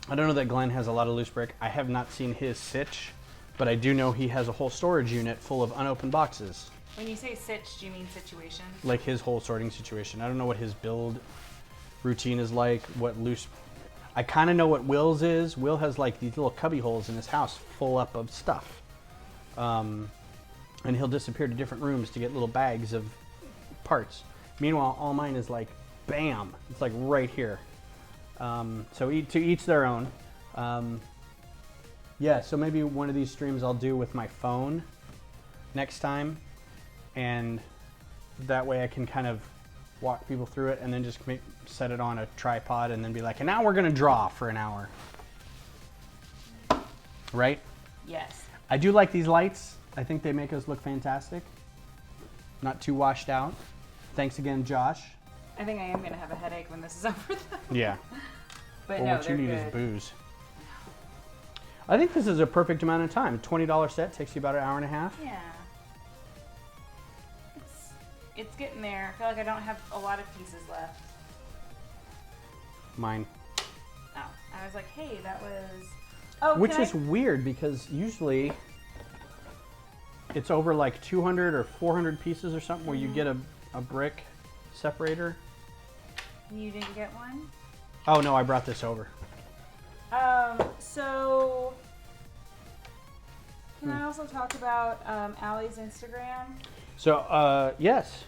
I don't know that Glenn has a lot of loose brick. I have not seen his sitch, but I do know he has a whole storage unit full of unopened boxes. When you say sitch, do you mean situation? Like his whole sorting situation. I don't know what his build routine is like, what loose... I kind of know what Will's is. Will has like these little cubby holes in his house full up of stuff. And he'll disappear to different rooms to get little bags of parts. Meanwhile, all mine is like, bam! It's like right here. So to each their own. Yeah, so maybe one of these streams I'll do with my phone next time. And that way I can kind of walk people through it and then just set it on a tripod and then be like, and now we're going to draw for an hour. Right? Yes. I do like these lights. I think they make us look fantastic. Not too washed out. Thanks again, Josh. I think I am going to have a headache when this is over, though. Yeah. But well, no, what you need good. is booze. I think this is a perfect amount of time. $20 set takes you about an hour and a half. Yeah. It's getting there. I feel like I don't have a lot of pieces left. Mine. Oh, I was like, hey, that was... Oh, which is weird because usually it's over like 200 or 400 pieces or something where you get a brick separator. You didn't get one? Oh, no, I brought this over. So... Can I also talk about Allie's Instagram? So, yes.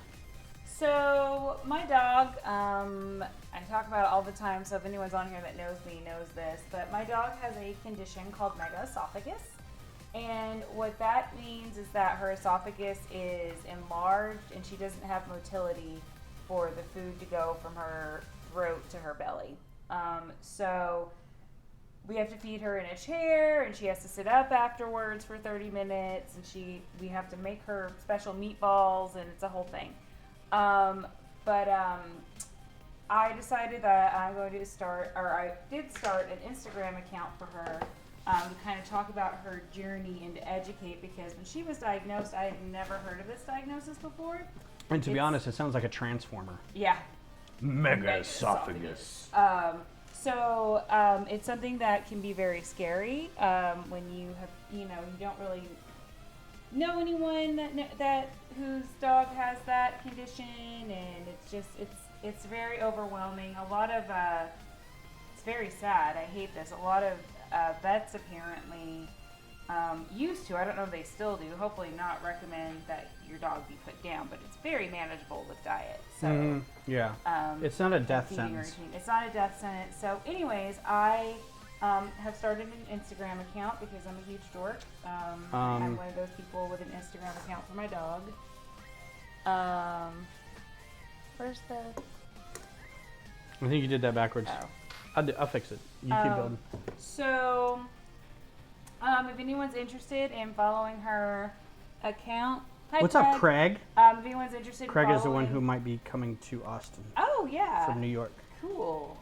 So, my dog, I talk about it all the time, so if anyone's on here that knows me knows this, but my dog has a condition called megaesophagus. And what that means is that her esophagus is enlarged and she doesn't have motility for the food to go from her throat to her belly. So we have to feed her in a chair and she has to sit up afterwards for 30 minutes and we have to make her special meatballs and it's a whole thing. I decided that I'm going to start, or I did start an Instagram account for her to kind of talk about her journey and to educate, because when she was diagnosed, I had never heard of this diagnosis before. And to be honest, it sounds like a transformer. Yeah. Megaesophagus. It's something that can be very scary when you have, you don't really know anyone that whose dog has that condition, and it's very overwhelming. A lot of it's very sad. I hate this. A lot of vets apparently used to, I don't know if they still do, hopefully not recommend that your dog be put down, but it's very manageable with diet. So yeah, it's not a death sentence. It's not a death sentence. So anyways, I have started an Instagram account because I'm a huge dork. I'm one of those people with an Instagram account for my dog. Where's the... I think you did that backwards. Oh. I'll fix it. You keep building. So, if anyone's interested in following her account... Hi, What's Craig. up, Craig? If anyone's interested Craig in following... is the one who might be coming to Austin. Oh, yeah. From New York. Cool.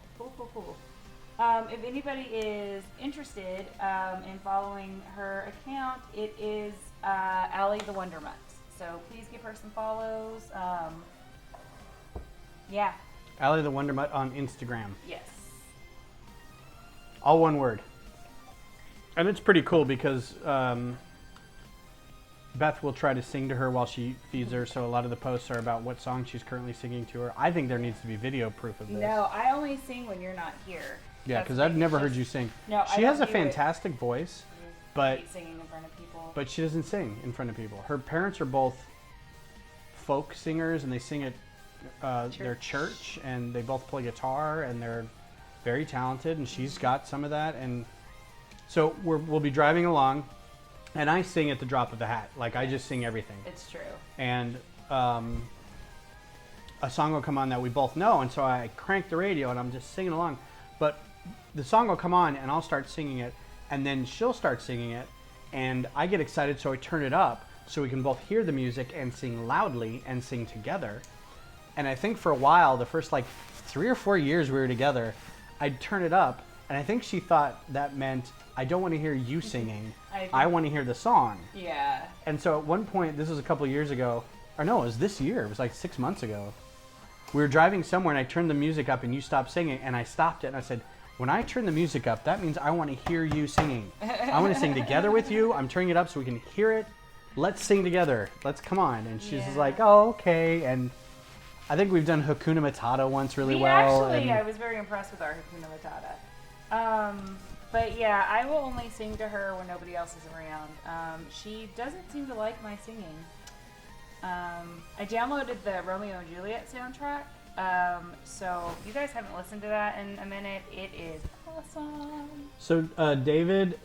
If anybody is interested in following her account, it is Allie the Wonder Mutt. So please give her some follows. Yeah. Allie the Wonder Mutt on Instagram. Yes. All one word. And it's pretty cool because Beth will try to sing to her while she feeds her, so a lot of the posts are about what song she's currently singing to her. I think there needs to be video proof of this. No, I only sing when you're not here. Yeah, because I've never heard you sing. No, she has a fantastic voice, but singing in front of people. But she doesn't sing in front of people. Her parents are both folk singers, and they sing at their church, and they both play guitar, and they're very talented, and she's got some of that. And so we'll be driving along, and I sing at the drop of the hat. Like, I just sing everything. It's true. And a song will come on that we both know, and so I crank the radio, and I'm just singing along. But the song will come on, and I'll start singing it, and then she'll start singing it, and I get excited, so I turn it up so we can both hear the music and sing loudly and sing together. And I think for a while, the first like 3 or 4 years we were together, I'd turn it up, and I think she thought that meant, I don't want to hear you singing, I want to hear the song. Yeah. And so at one point, this was a couple years ago, or no, it was this year, it was like 6 months ago, we were driving somewhere and I turned the music up and you stopped singing, and I stopped it and I said, when I turn the music up, that means I want to hear you singing. I want to sing together with you. I'm turning it up so we can hear it. Let's sing together. Let's come on. And she's just like, oh, okay. And I think we've done Hakuna Matata once really well. Actually, I was very impressed with our Hakuna Matata. But yeah, I will only sing to her when nobody else is around. She doesn't seem to like my singing. I downloaded the Romeo and Juliet soundtrack. So if you guys haven't listened to that in a minute, it is awesome. So David,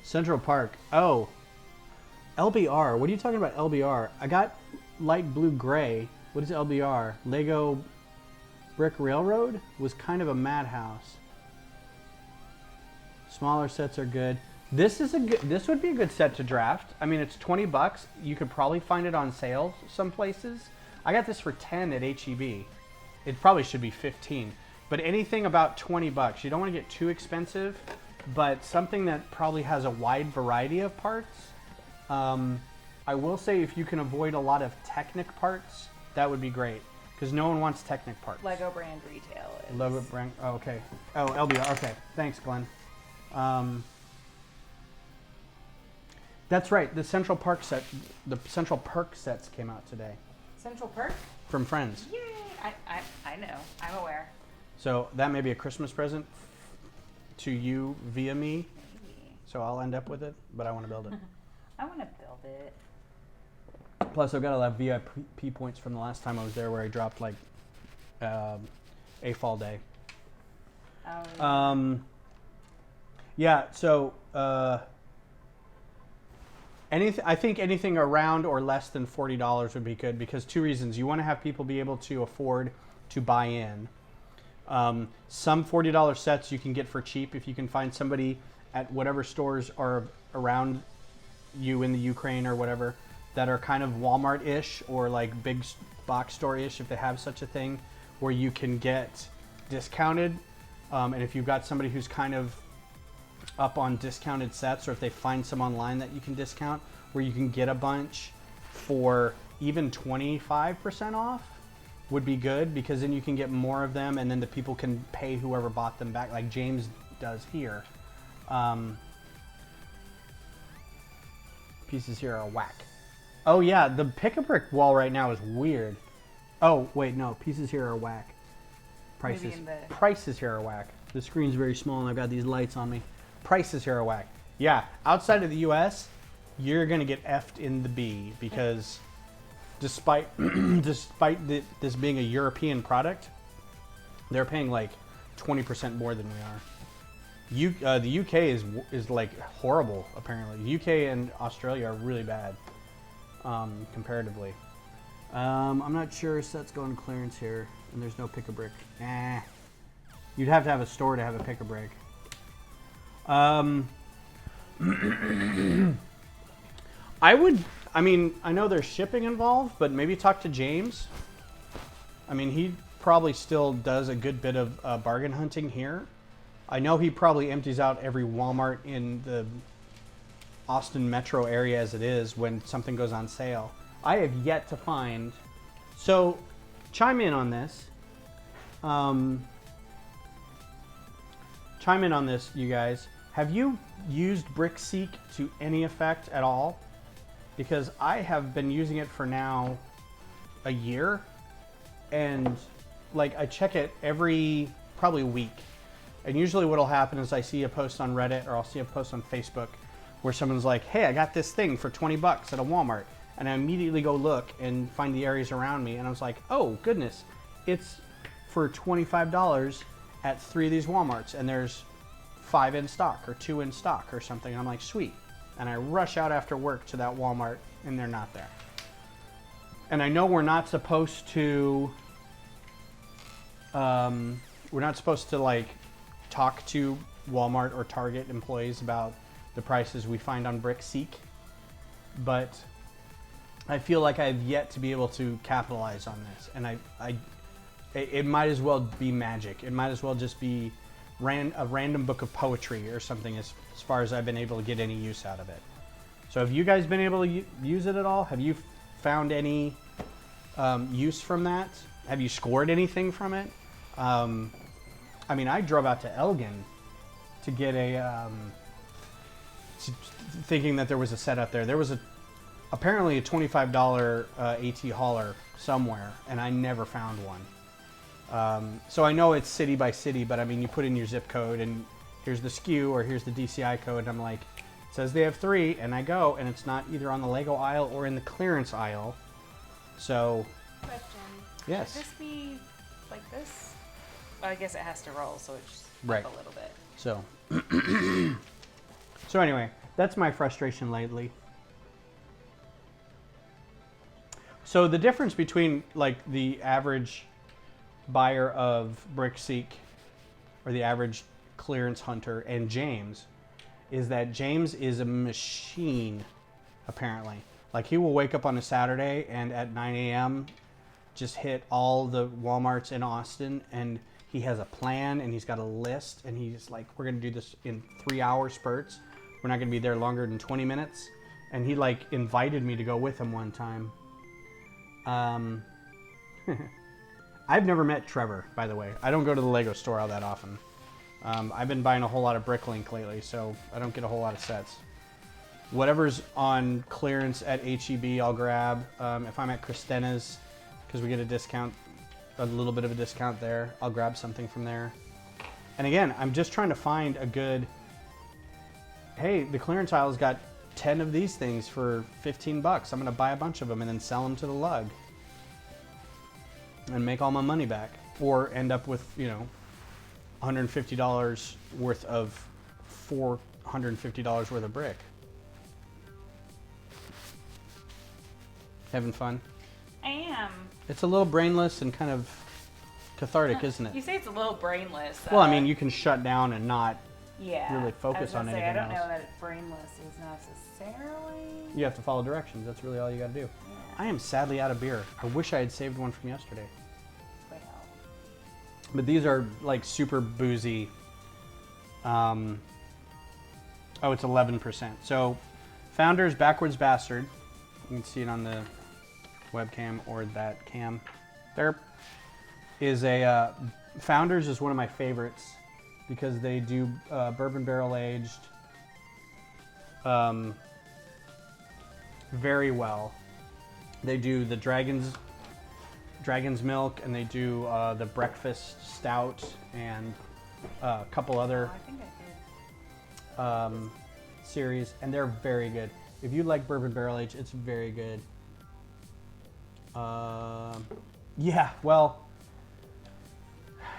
Central Park. Oh, LBR. What are you talking about, LBR? I got light blue gray. What is LBR? Lego Brick Railroad was kind of a madhouse. Smaller sets are good. This would be a good set to draft. I mean, it's $20. You could probably find it on sale some places. I got this for 10 at HEB. It probably should be 15. But anything about $20. You don't want to get too expensive, but something that probably has a wide variety of parts. I will say if you can avoid a lot of Technic parts, that would be great. Because no one wants Technic parts. Lego brand retail is. Lego brand, oh, okay. Oh, LBR, okay. Thanks, Glenn. That's right. The Central Park sets came out today. Central Park? From Friends. Yay! I know. I'm aware. So that may be a Christmas present to you via me. Maybe. So I'll end up with it, but I want to build it. I want to build it. Plus, I've got a lot of VIP points from the last time I was there, where I dropped like a fall day. Yeah. So I think anything around or less than $40 would be good, because two reasons: you want to have people be able to afford to buy in. Some $40 sets you can get for cheap if you can find somebody at whatever stores are around you in the Ukraine or whatever that are kind of Walmart-ish or like big box store-ish, if they have such a thing, where you can get discounted. And if you've got somebody who's kind of up on discounted sets, or if they find some online that you can discount, where you can get a bunch for even 25% off, would be good, because then you can get more of them, and then the people can pay whoever bought them back, like James does here. Pieces here are whack. Oh yeah, the pick-a-brick wall right now is weird. Oh wait, no, pieces here are whack. Prices here are whack. The screen's very small and I've got these lights on me. Prices here are whack. Yeah, outside of the US, you're gonna get effed in the B, because despite this being a European product, they're paying like 20% more than we are. The UK is like horrible, apparently. The UK and Australia are really bad, comparatively. I'm not sure sets going to clearance here, and there's no pick-a-brick. You'd have to have a store to have a pick-a-brick. I know there's shipping involved, but maybe talk to James. I mean, he probably still does a good bit of bargain hunting here. I know he probably empties out every Walmart in the Austin metro area as it is when something goes on sale. I have yet to find. So, chime in on this. Chime in on this, you guys. Have you used BrickSeek to any effect at all? Because I have been using it for now a year, and like I check it every probably week. And usually what'll happen is I see a post on Reddit, or I'll see a post on Facebook where someone's like, hey, I got this thing for $20 at a Walmart. And I immediately go look and find the areas around me, and I was like, oh goodness, it's for $25 at 3 of these Walmarts, and there's 5 in stock or 2 in stock or something. And I'm like, sweet. And I rush out after work to that Walmart, and they're not there. And I know we're not supposed to like talk to Walmart or Target employees about the prices we find on BrickSeek, but I feel like I've yet to be able to capitalize on this, and it might as well be magic. It might as well just be a random book of poetry or something, as far as I've been able to get any use out of it. So have you guys been able to use it at all? Have you found any use from that? Have you scored anything from it? I mean, I drove out to Elgin to get thinking that there was a set up there. There was apparently a $25 AT hauler somewhere, and I never found one. So I know it's city by city, but I mean, you put in your zip code, and here's the SKU, or here's the DCI code, and I'm like, it says they have 3, and I go, and it's not either on the Lego aisle or in the clearance aisle. So, Question. Yes. Should this be like this? Well, I guess it has to roll, so it's just Right. up a little bit. So, so anyway, that's my frustration lately. So the difference between like the average buyer of BrickSeek, or the average clearance hunter and James is that James is a machine, apparently. Like, he will wake up on a Saturday and at 9 a.m. just hit all the Walmarts in Austin, and he has a plan and he's got a list, and he's like, we're going to do this in 3-hour spurts. We're not going to be there longer than 20 minutes. And he like invited me to go with him one time. I've never met Trevor, by the way. I don't go to the Lego store all that often. I've been buying a whole lot of Bricklink lately, so I don't get a whole lot of sets. Whatever's on clearance at H-E-B, I'll grab. If I'm at Christena's, because we get a discount, a little bit of a discount there, I'll grab something from there. And again, I'm just trying to find a good, hey, the clearance aisle's got 10 of these things for 15 bucks. I'm going to buy a bunch of them and then sell them to the lug and make all my money back, or end up with, you know, $150 worth of $450 worth of brick. Having fun? I am. It's a little brainless and kind of cathartic, isn't it? You say it's a little brainless. Well, I mean, you can shut down and not yeah, really focus on anything else. I don't else. know that it's brainless is necessarily. You have to follow directions. That's really all you got to do. Yeah. I am sadly out of beer. I wish I had saved one from yesterday. Well. But these are like super boozy. Oh, it's 11%. So, Founders Backwards Bastard. You can see it on the webcam or that cam. There is a Founders is one of my favorites because they do bourbon barrel aged very well. They do the Dragon's Milk, and they do the Breakfast Stout, and a couple other I think I did. series, and they're very good. If you like bourbon barrel aged, it's very good. Yeah, well,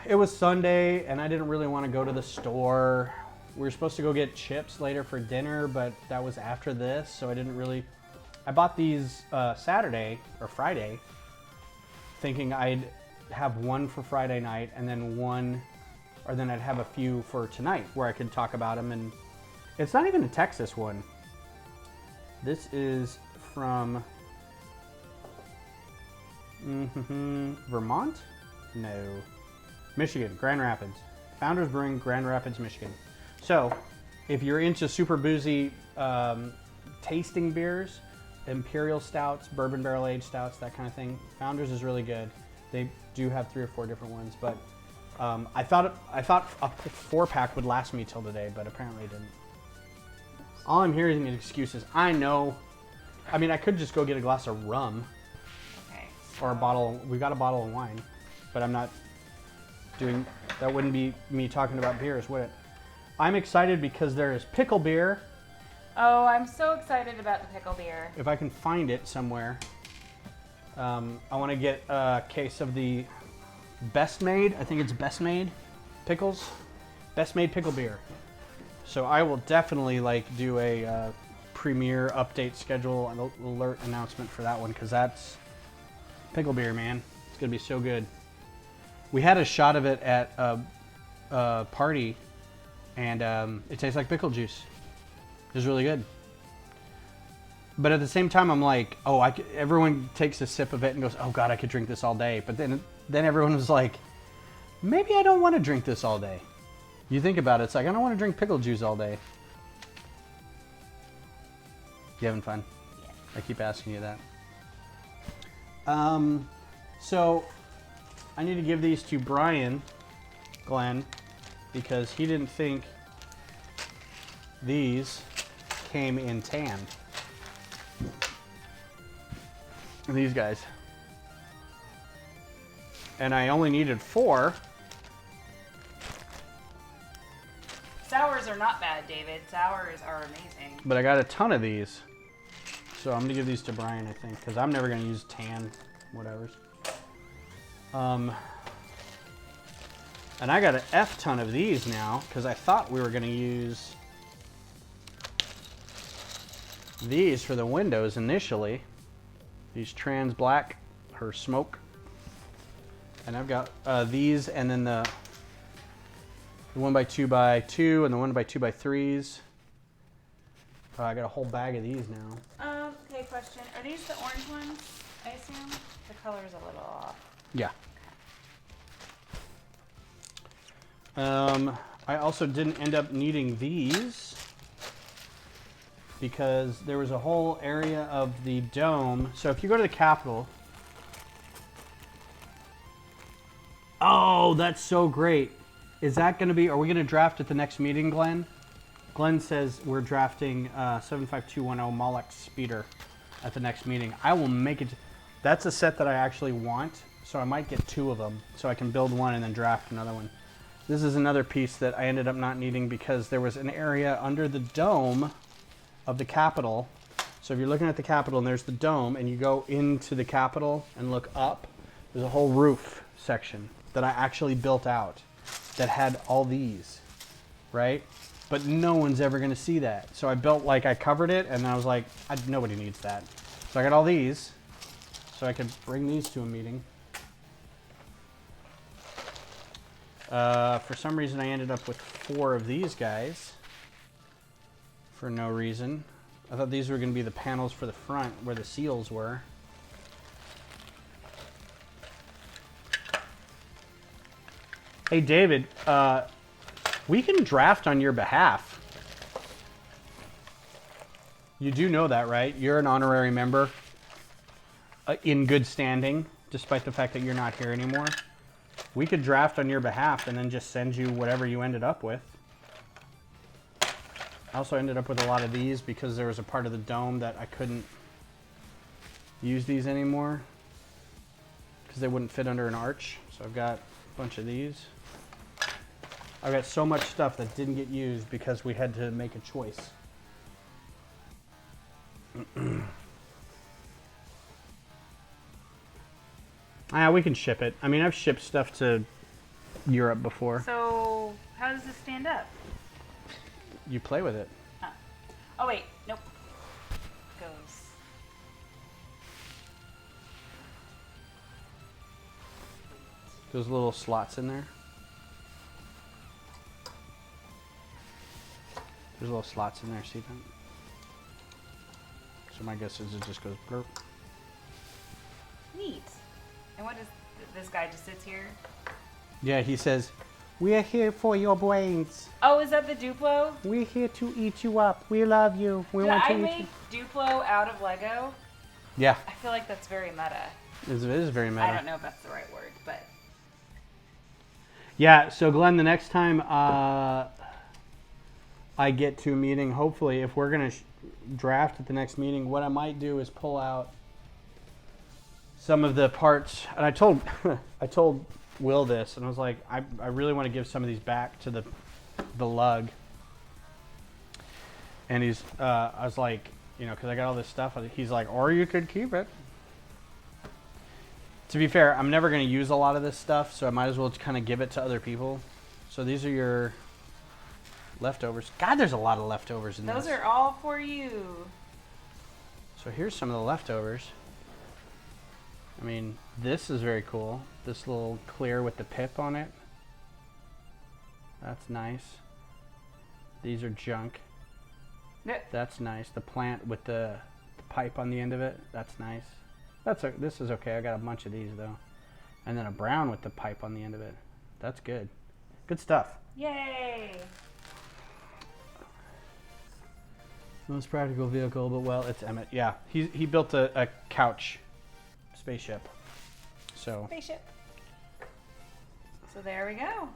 it was Sunday, and I didn't really want to go to the store. We were supposed to go get chips later for dinner, but that was after this, so I didn't really. I bought these Saturday or Friday, thinking I'd have one for Friday night, and then one, or then I'd have a few for tonight, where I could talk about them. And it's not even a Texas one. This is from Vermont? No. Michigan, Grand Rapids. Founders Brewing, Grand Rapids, Michigan. So, if you're into super boozy tasting beers, imperial stouts, bourbon barrel aged stouts, that kind of thing, Founders is really good. They do have 3 or 4 different ones, but I thought a 4-pack would last me till today, but apparently it didn't. All I'm hearing is excuses. I know. I mean, I could just go get a glass of rum. Okay. Or a bottle. We got a bottle of wine, but I'm not doing. That wouldn't be me talking about beers, would it? I'm excited because there is pickle beer. Oh, I'm so excited about the pickle beer. If I can find it somewhere, I want to get a case of the Best Made. I think it's Best Made pickles. Best Made pickle beer. So I will definitely like do a premiere update schedule and alert announcement for that one, because that's pickle beer, man. It's gonna be so good. We had a shot of it at a party, and it tastes like pickle juice. It was really good. But at the same time, I'm like, oh, everyone takes a sip of it and goes, oh God, I could drink this all day. But then everyone was like, maybe I don't want to drink this all day. You think about it, it's like, I don't want to drink pickle juice all day. You having fun? Yeah. I keep asking you that. So I need to give these to Brian Glenn, because he didn't think these came in tan. These guys. And I only needed 4. Sours are not bad, David. Sours are amazing. But I got a ton of these. So I'm going to give these to Brian, I think, because I'm never going to use tan whatevers. And I got an F ton of these now, because I thought we were going to use these for the windows initially. These trans black or smoke. And I've got these, and then the 1x2x2 and the 1x2x3s. Oh, I got a whole bag of these now. Okay, question. Are these the orange ones, I assume? The color's a little off. Yeah. I also didn't end up needing these because there was a whole area of the dome. So if you go to the Capitol. Oh, that's so great. Is that going to be, are we going to draft at the next meeting, Glenn? Glenn says we're drafting 75210 Moloch Speeder at the next meeting. I will make it. That's a set that I actually want, so I might get 2 of them so I can build one and then draft another one. This is another piece that I ended up not needing because there was an area under the dome of the Capitol. So if you're looking at the Capitol and there's the dome and you go into the Capitol and look up, there's a whole roof section that I actually built out that had all these, right? But no one's ever gonna see that. So I built, like, I covered it and I was like, nobody needs that. So I got all these so I could bring these to a meeting. For some reason I ended up with 4 of these guys for no reason. I thought these were gonna be the panels for the front where the seals were. Hey David, we can draft on your behalf. You do know that, right? You're an honorary member in good standing, despite the fact that you're not here anymore. We could draft on your behalf and then just send you whatever you ended up with. I also ended up with a lot of these because there was a part of the dome that I couldn't use these anymore because they wouldn't fit under an arch. So I've got a bunch of these. I've got so much stuff that didn't get used because we had to make a choice. We can ship it. I mean, I've shipped stuff to Europe before. So, how does this stand up? You play with it. Oh, wait. Nope. Goes. There's little slots in there. There's little slots in there, see that? So my guess is it just goes burp. Neat. And what does this guy just sits here? Yeah, he says, "We're here for your brains. Oh, is that the Duplo? We're here to eat you up. We love you. We want to eat you." Did I make Duplo out of Lego? Yeah. I feel like that's very meta. It is very meta. I don't know if that's the right word, but... Yeah, so Glenn, the next time I get to a meeting, hopefully, if we're going to draft at the next meeting, what I might do is pull out some of the parts. And I told I told Will this, and I was like, I really want to give some of these back to the lug. And I was like, you know, because I got all this stuff. He's like, or you could keep it. To be fair, I'm never going to use a lot of this stuff, so I might as well just kind of give it to other people. So these are your leftovers. God, there's a lot of leftovers in this. Those are all for you. So here's some of the leftovers. I mean, this is very cool. This little clear with the pip on it. That's nice. These are junk. Yep. That's nice. The plant with the pipe on the end of it. That's nice. This is okay. I got a bunch of these though. And then a brown with the pipe on the end of it. That's good. Good stuff. Yay! Most practical vehicle, but well, it's Emmet. Yeah, he built a couch spaceship. So. Spaceship. So there we go.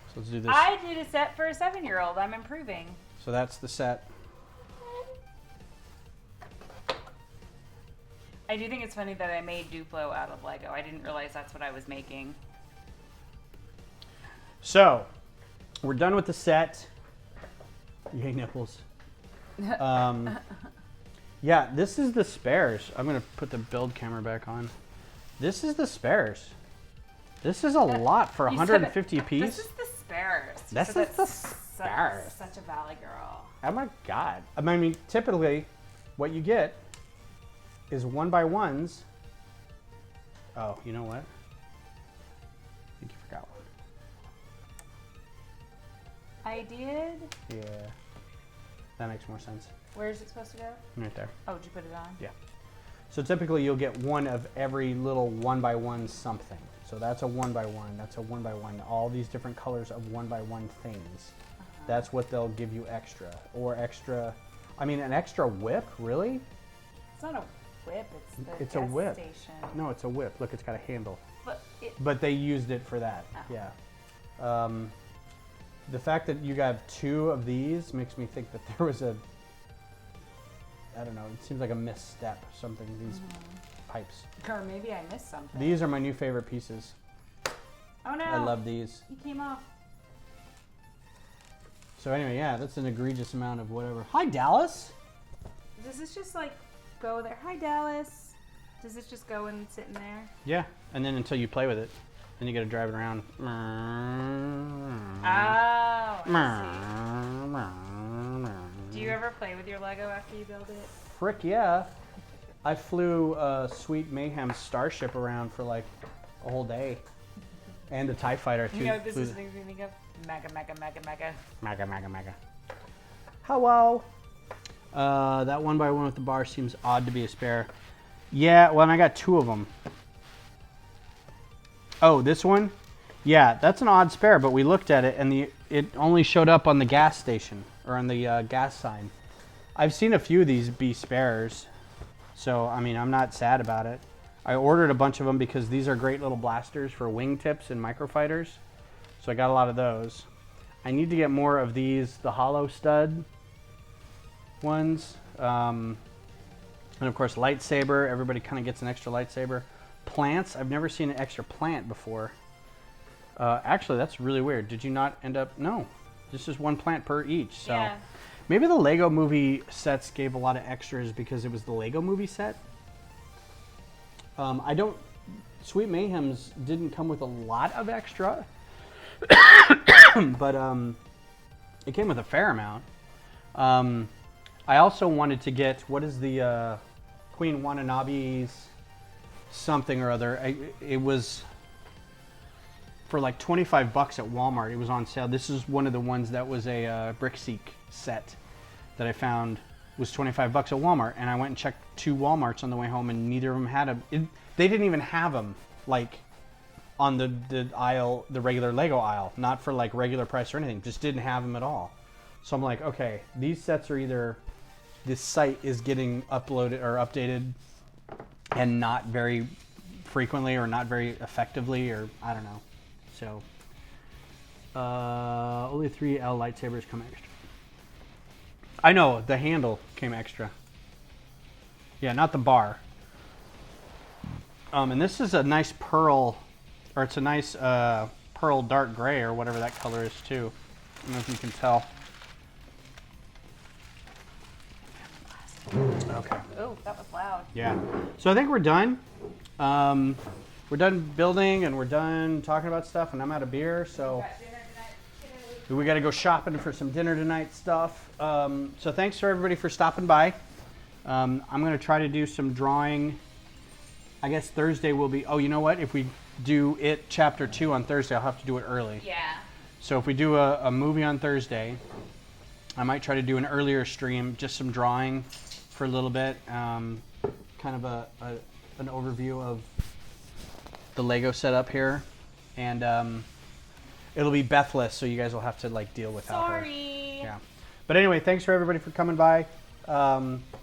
So let's do this. I did a set for a 7-year-old. I'm improving. So that's the set. I do think it's funny that I made Duplo out of Lego. I didn't realize that's what I was making. So, we're done with the set. Yay, nipples. Yeah, this is the spares. I'm going to put the build camera back on. This is the spares. This is a lot for 150 apiece. This is the spares. This is the spares. Such a valley girl. Oh my God. I mean, typically, what you get is 1x1s. Oh, you know what? I think you forgot one. I did? Yeah. That makes more sense. Where is it supposed to go? Right there. Oh, did you put it on? Yeah. So typically you'll get one of every little 1x1 something. So that's a 1x1, that's a 1x1, all these different colors of 1x1 things. That's what they'll give you extra. Or extra, I mean an extra whip, really? It's not a whip, it's a whip. Station. No, it's a whip. Look, it's got a handle. But they used it for that, yeah. The fact that you got 2 of these makes me think that there was a, I don't know, it seems like a misstep, something, these pipes. Or maybe I missed something. These are my new favorite pieces. Oh no. I love these. You came off. So anyway, yeah, that's an egregious amount of whatever. Hi, Dallas. Does this just like go there? Hi, Dallas. Does this just go and sit in there? Yeah, and then until you play with it. Then you got to drive it around. Oh, I see. Do you ever play with your Lego after you build it? Frick yeah. I flew Sweet Mayhem Starship around for like a whole day. And a TIE Fighter too. You know what this is makes me think of? Mega, mega, mega, mega. Mega, mega, mega. Hello. That 1x1 with the bar seems odd to be a spare. Yeah, well, and I got 2 of them. Oh, this one? Yeah, that's an odd spare, but we looked at it and it only showed up on the gas station or on the gas sign. I've seen a few of these be spares, so I mean, I'm not sad about it. I ordered a bunch of them because these are great little blasters for wingtips and microfighters, so I got a lot of those. I need to get more of these, the hollow stud ones, and of course lightsaber. Everybody kind of gets an extra lightsaber. Plants, I've never seen an extra plant before. Actually, that's really weird. Did you not end up? No, this is 1 plant per each. So yeah. Maybe the Lego movie sets gave a lot of extras because it was the Lego movie set. Sweet Mayhems didn't come with a lot of extra, but it came with a fair amount. I also wanted to get, what is the Queen Watanabe's something or other. It was for like 25 bucks at Walmart. It was on sale. This is one of the ones that was a Brickseek set that I found was 25 bucks at Walmart, and I went and checked 2 Walmarts on the way home, and neither of them had them. They didn't even have them like on the aisle, the regular Lego aisle, not for like regular price or anything. Just didn't have them at all. So I'm like, okay, these sets are either this site is getting uploaded or updated and not very frequently or not very effectively, or I don't know. So only 3 L lightsabers come extra. I know the handle came extra. Yeah, not the bar. And this is a nice pearl, or it's a nice pearl dark gray or whatever that color is too. I don't know if you can tell. Okay. Oh, that was loud. Yeah. So I think we're done. We're done building and we're done talking about stuff, and I'm out of beer, so we got to go shopping for some dinner tonight stuff. So thanks for everybody for stopping by. I'm going to try to do some drawing. I guess Thursday will be, oh, you know what? If we do it chapter 2 on Thursday, I'll have to do it early. Yeah. So if we do a movie on Thursday, I might try to do an earlier stream, just some drawing for a little bit, kind of an overview of the Lego setup here, and it'll be Bethless, so you guys will have to like deal without her. Sorry. Yeah. But anyway, thanks for everybody for coming by.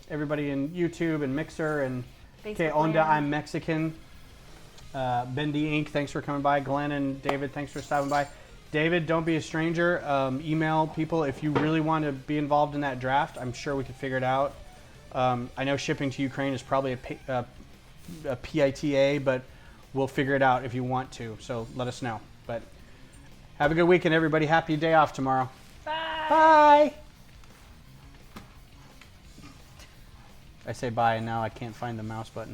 Everybody in YouTube and Mixer and Que Onda, I'm Mexican. Bendy Inc., thanks for coming by. Glenn and David, thanks for stopping by. David, don't be a stranger. Email people if you really want to be involved in that draft. I'm sure we could figure it out. I know shipping to Ukraine is probably a PITA, but we'll figure it out if you want to. So let us know. But have a good weekend, everybody. Happy day off tomorrow. Bye. Bye. I say bye, and now I can't find the mouse button.